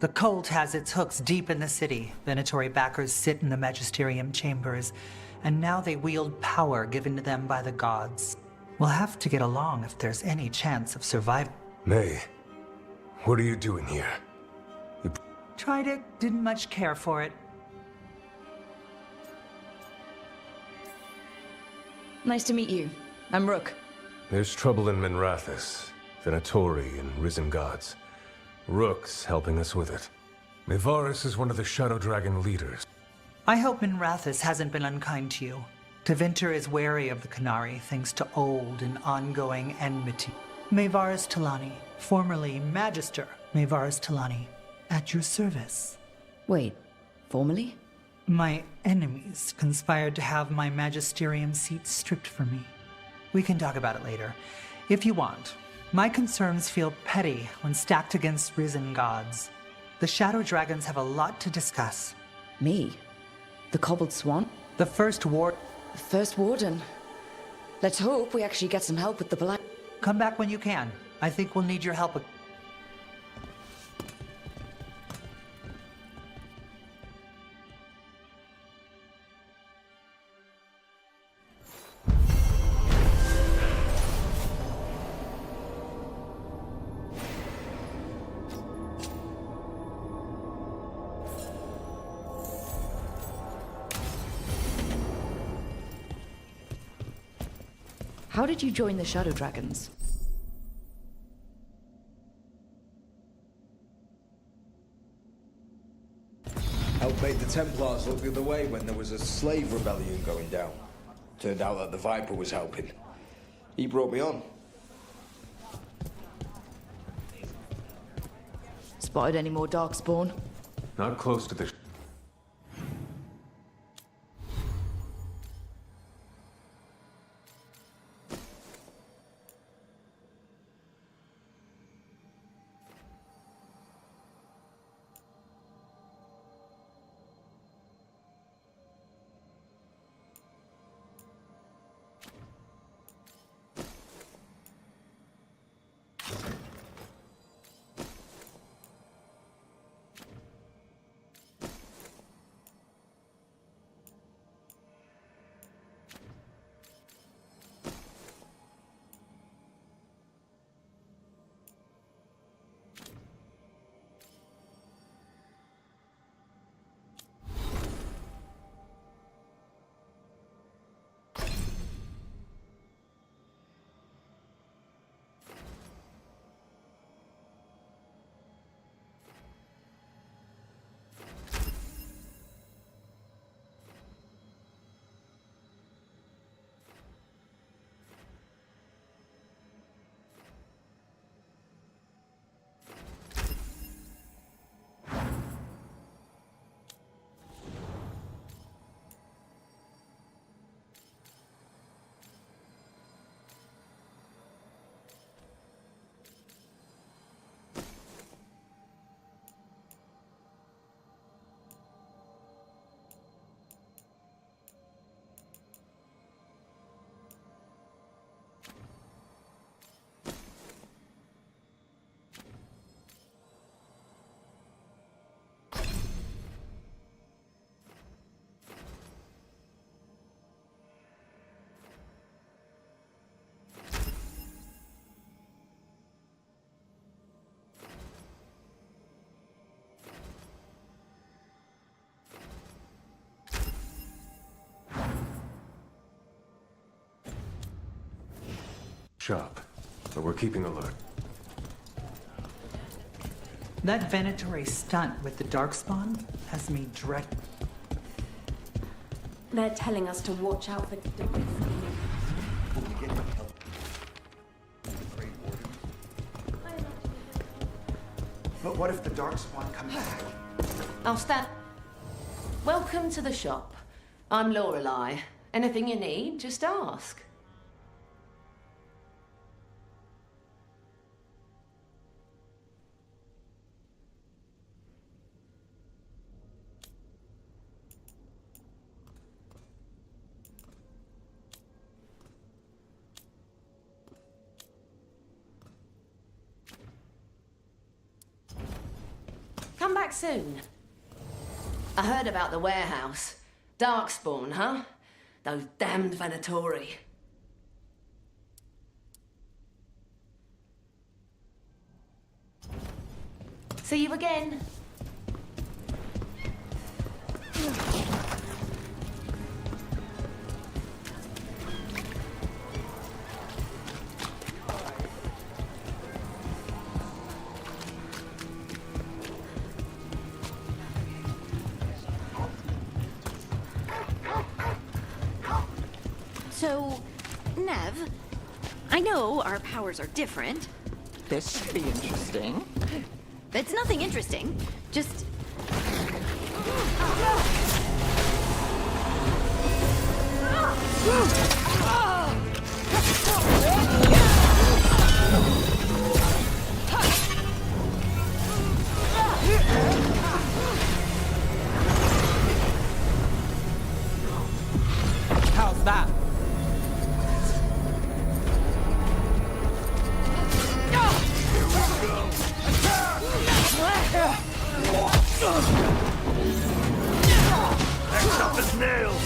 The cult has its hooks deep in the city. Venatori backers sit in the Magisterium chambers, and now they wield power given to them by the gods. We'll have to get along if there's any chance of survival. May, what are you doing here? Tried it, didn't much care for it. Nice to meet you. I'm Rook. There's trouble in Minrathous, Venatori and Risen Gods. Rook's helping us with it. Mevaris is one of the Shadow Dragon leaders. I hope Minrathous hasn't been unkind to you. Tevinter is wary of the Qunari thanks to old and ongoing enmity. Mevaris Talani, formerly Magister Mevaris Talani, at your service. Wait, formerly? My enemies conspired to have my magisterium seat stripped from me. We can talk about it later, if you want. My concerns feel petty when stacked against Risen Gods. The Shadow Dragons have a lot to discuss. Me? The Cobbled Swan? The First Warden. The First Warden? Let's hope we actually get some help with the Black... Come back when you can. I think we'll need your help. How did you join the Shadow Dragons? Helped make the Templars look the other way when there was a slave rebellion going down. Turned out that the Viper was helping. He brought me on. Spotted any more Darkspawn? Not close to the... Shop, but we're keeping alert. That Venatori stunt with the Darkspawn has me dread. They're telling us to watch out for But what if the Darkspawn come back? I'll stand. Welcome to the shop. I'm Lorelei. Anything you need, just ask. Come back soon. I heard about the warehouse. Darkspawn, huh? Those damned Venatori. See you again. So, Nev, I know our powers are different. This should be interesting. It's nothing interesting, just... How's that? Next up is nails.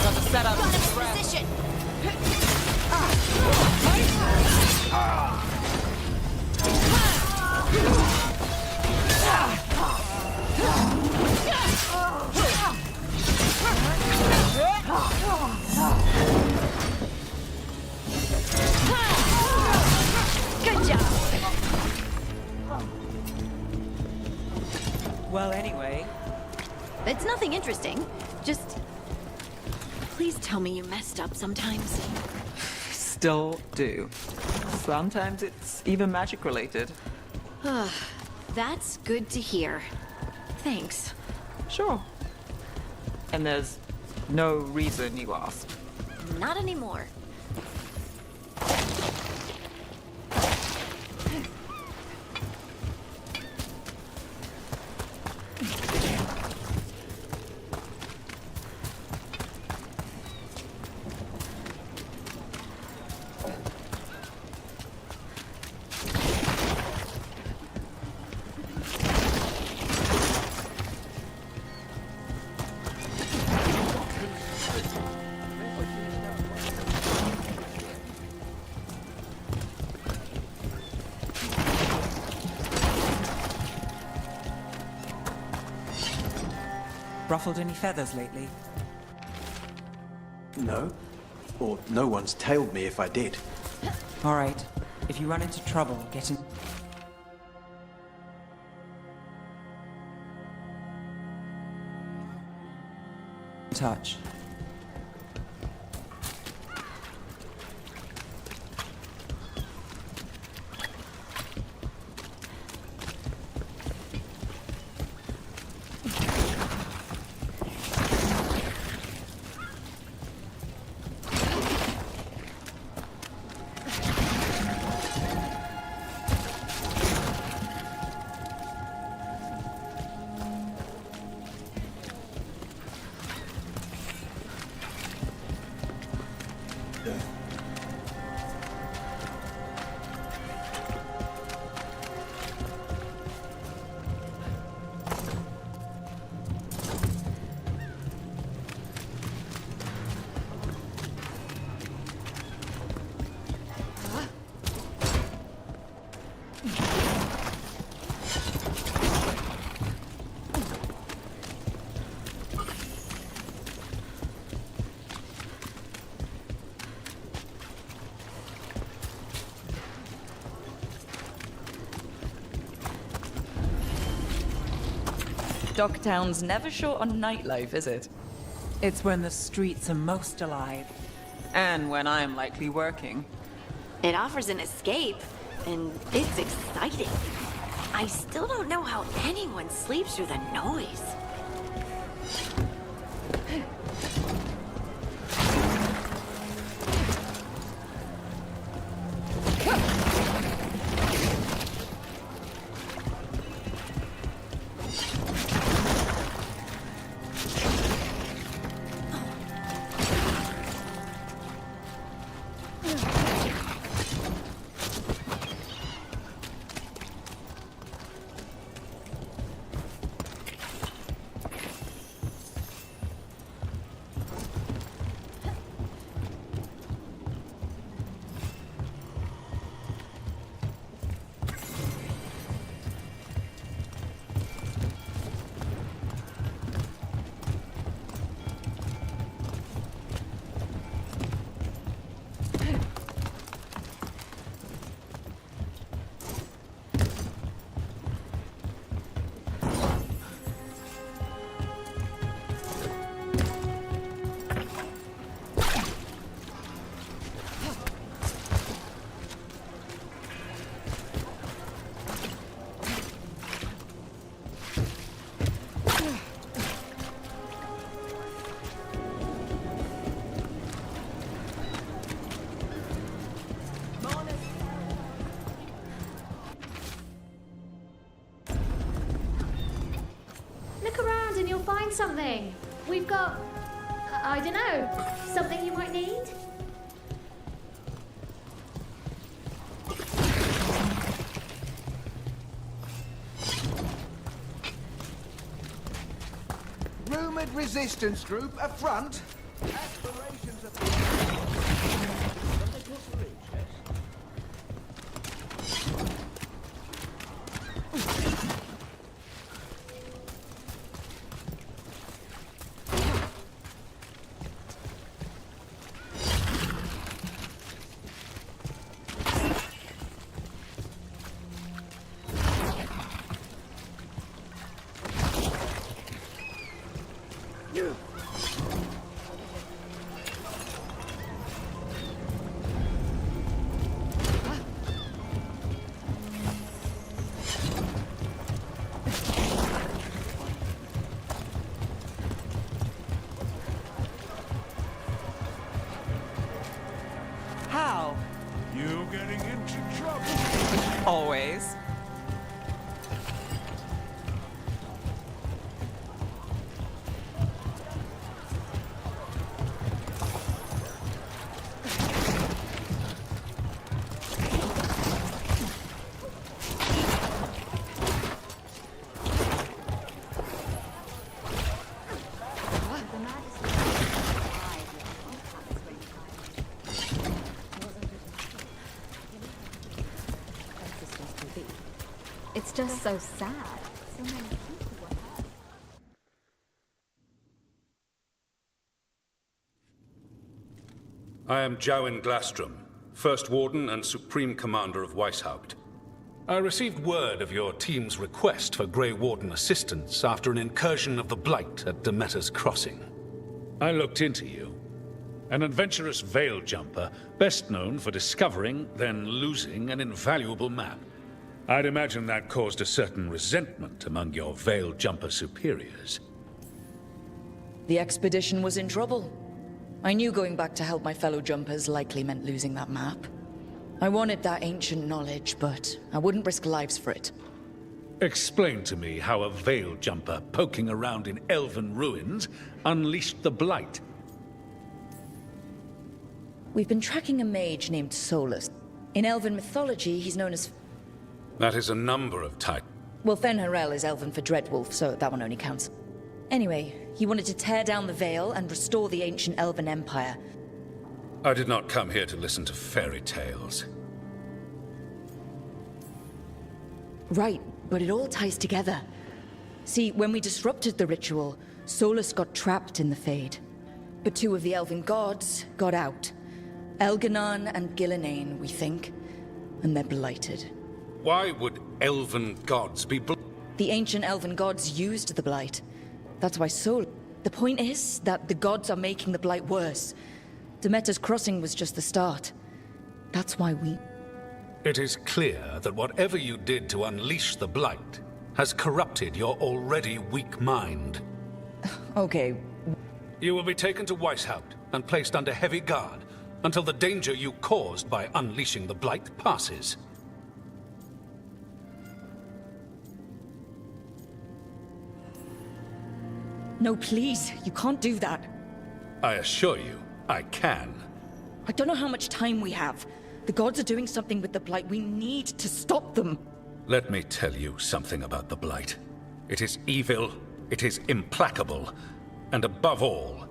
Got the setup. Got him in position. Good job. Well, anyway. It's nothing interesting, just... Please tell me you messed up sometimes. Still do. Sometimes it's even magic related. That's good to hear. Thanks. Sure. And there's no reason you asked. Not anymore. Ruffled any feathers lately? No. Or no one's tailed me if I did. All right. If you run into trouble, get in touch. Docktown's never short on nightlife, is it? It's when the streets are most alive. And when I'm likely working. It offers an escape, and it's exciting. I still don't know how anyone sleeps through the noise. Look around and you'll find something. We've got, I don't know, something you might need? Rumored resistance group up front. Aspirations of... How? You getting into trouble? Always. It's just so sad. So many people were hurt. I am Jowen Glastrom, First Warden and Supreme Commander of Weishaupt. I received word of your team's request for Grey Warden assistance after an incursion of the Blight at Demeter's Crossing. I looked into you. An adventurous veil jumper, best known for discovering, then losing an invaluable map. I'd imagine that caused a certain resentment among your veil jumper superiors. The expedition was in trouble. I knew going back to help my fellow jumpers likely meant losing that map. I wanted that ancient knowledge, but I wouldn't risk lives for it. Explain to me how a veil jumper poking around in elven ruins unleashed the Blight. We've been tracking a mage named Solus. In elven mythology, he's known as... That is a number of titles. Well, Fen'Harel is elven for Dreadwolf, so that one only counts. Anyway, he wanted to tear down the Veil and restore the ancient elven empire. I did not come here to listen to fairy tales. Right, but it all ties together. See, when we disrupted the ritual, Solus got trapped in the Fade. But two of the elven gods got out. Elganon and Gillenane, we think. And they're blighted. Why would elven gods be The ancient elven gods used the Blight. That's why so... The point is that the gods are making the Blight worse. Demeter's crossing was just the start. That's why we... It is clear that whatever you did to unleash the Blight has corrupted your already weak mind. Okay. You will be taken to Weishaupt and placed under heavy guard until the danger you caused by unleashing the Blight passes. No, please. You can't do that. I assure you, I can. I don't know how much time we have. The gods are doing something with the Blight. We need to stop them. Let me tell you something about the Blight. It is evil, it is implacable, and above all,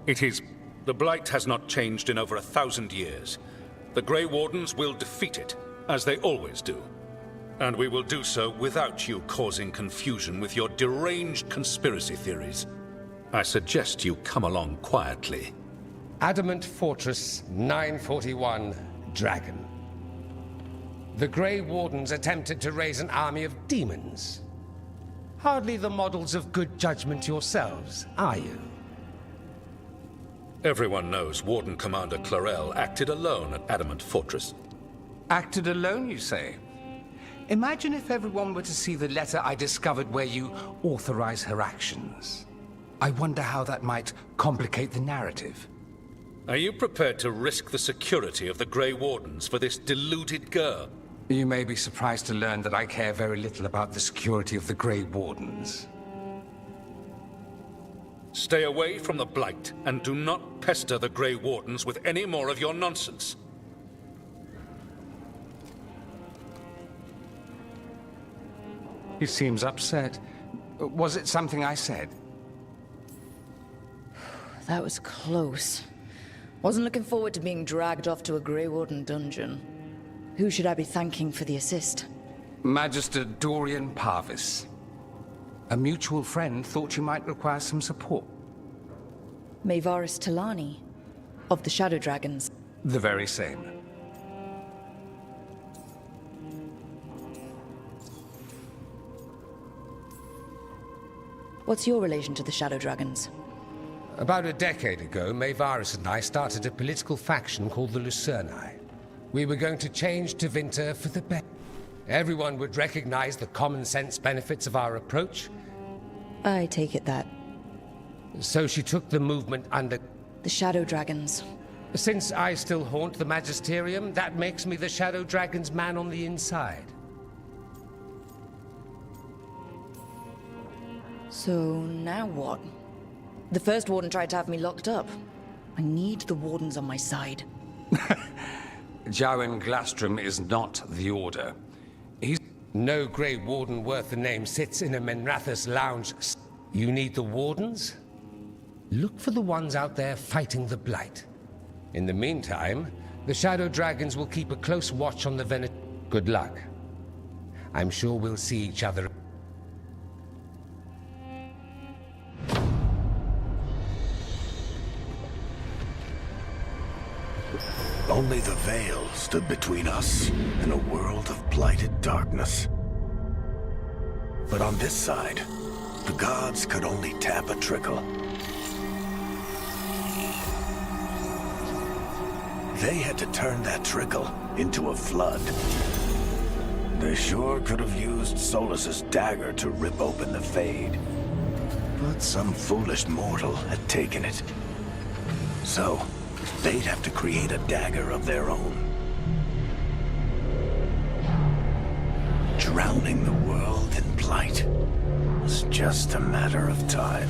it is... The Blight has not changed in over 1,000 years. The Grey Wardens will defeat it, as they always do. And we will do so without you causing confusion with your deranged conspiracy theories. I suggest you come along quietly. Adamant Fortress 941, Dragon. The Grey Wardens attempted to raise an army of demons. Hardly the models of good judgment yourselves, are you? Everyone knows Warden Commander Clarel acted alone at Adamant Fortress. Acted alone, you say? Imagine if everyone were to see the letter I discovered where you authorize her actions. I wonder how that might complicate the narrative. Are you prepared to risk the security of the Grey Wardens for this deluded girl? You may be surprised to learn that I care very little about the security of the Grey Wardens. Stay away from the Blight, and do not pester the Grey Wardens with any more of your nonsense. He seems upset. Was it something I said? That was close. Wasn't looking forward to being dragged off to a Grey Warden dungeon. Who should I be thanking for the assist? Magister Dorian Parvis. A mutual friend thought you might require some support. Maevaris Talani, of the Shadow Dragons. The very same. What's your relation to the Shadow Dragons? About a decade ago, Maevaris and I started a political faction called the Lucerni. We were going to change Tevinter for the better. Everyone would recognize the common sense benefits of our approach. I take it that. So she took the movement under... The Shadow Dragons. Since I still haunt the Magisterium, that makes me the Shadow Dragon's man on the inside. So now what? The first Warden tried to have me locked up. I need the Wardens on my side. Jowen Glastrom is not the Order. He's... No Grey Warden worth the name sits in a Menrathus lounge. You need the Wardens? Look for the ones out there fighting the Blight. In the meantime, the Shadow Dragons will keep a close watch on the Venet... Good luck. I'm sure we'll see each other... Only the veil stood between us and a world of blighted darkness. But on this side, the gods could only tap a trickle. They had to turn that trickle into a flood. They sure could have used Solus's dagger to rip open the Fade. But some foolish mortal had taken it. So, they'd have to create a dagger of their own. Drowning the world in blight was just a matter of time.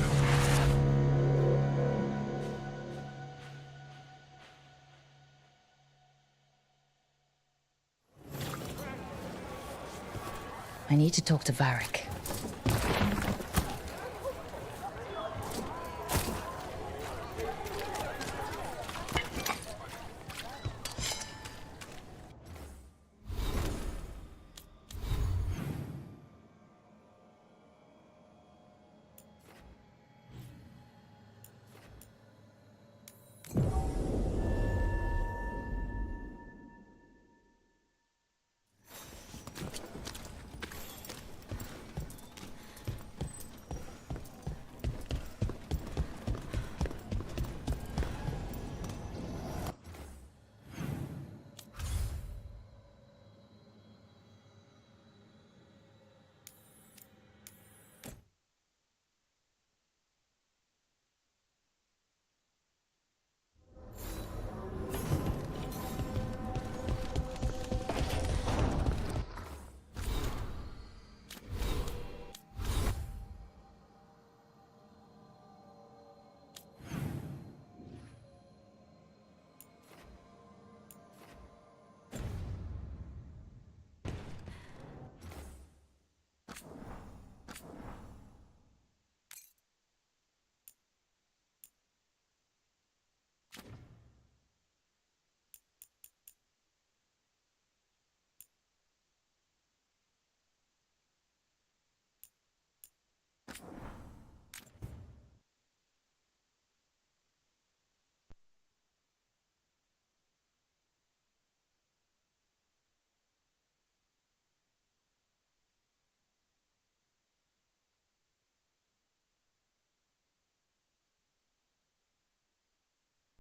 I need to talk to Varric.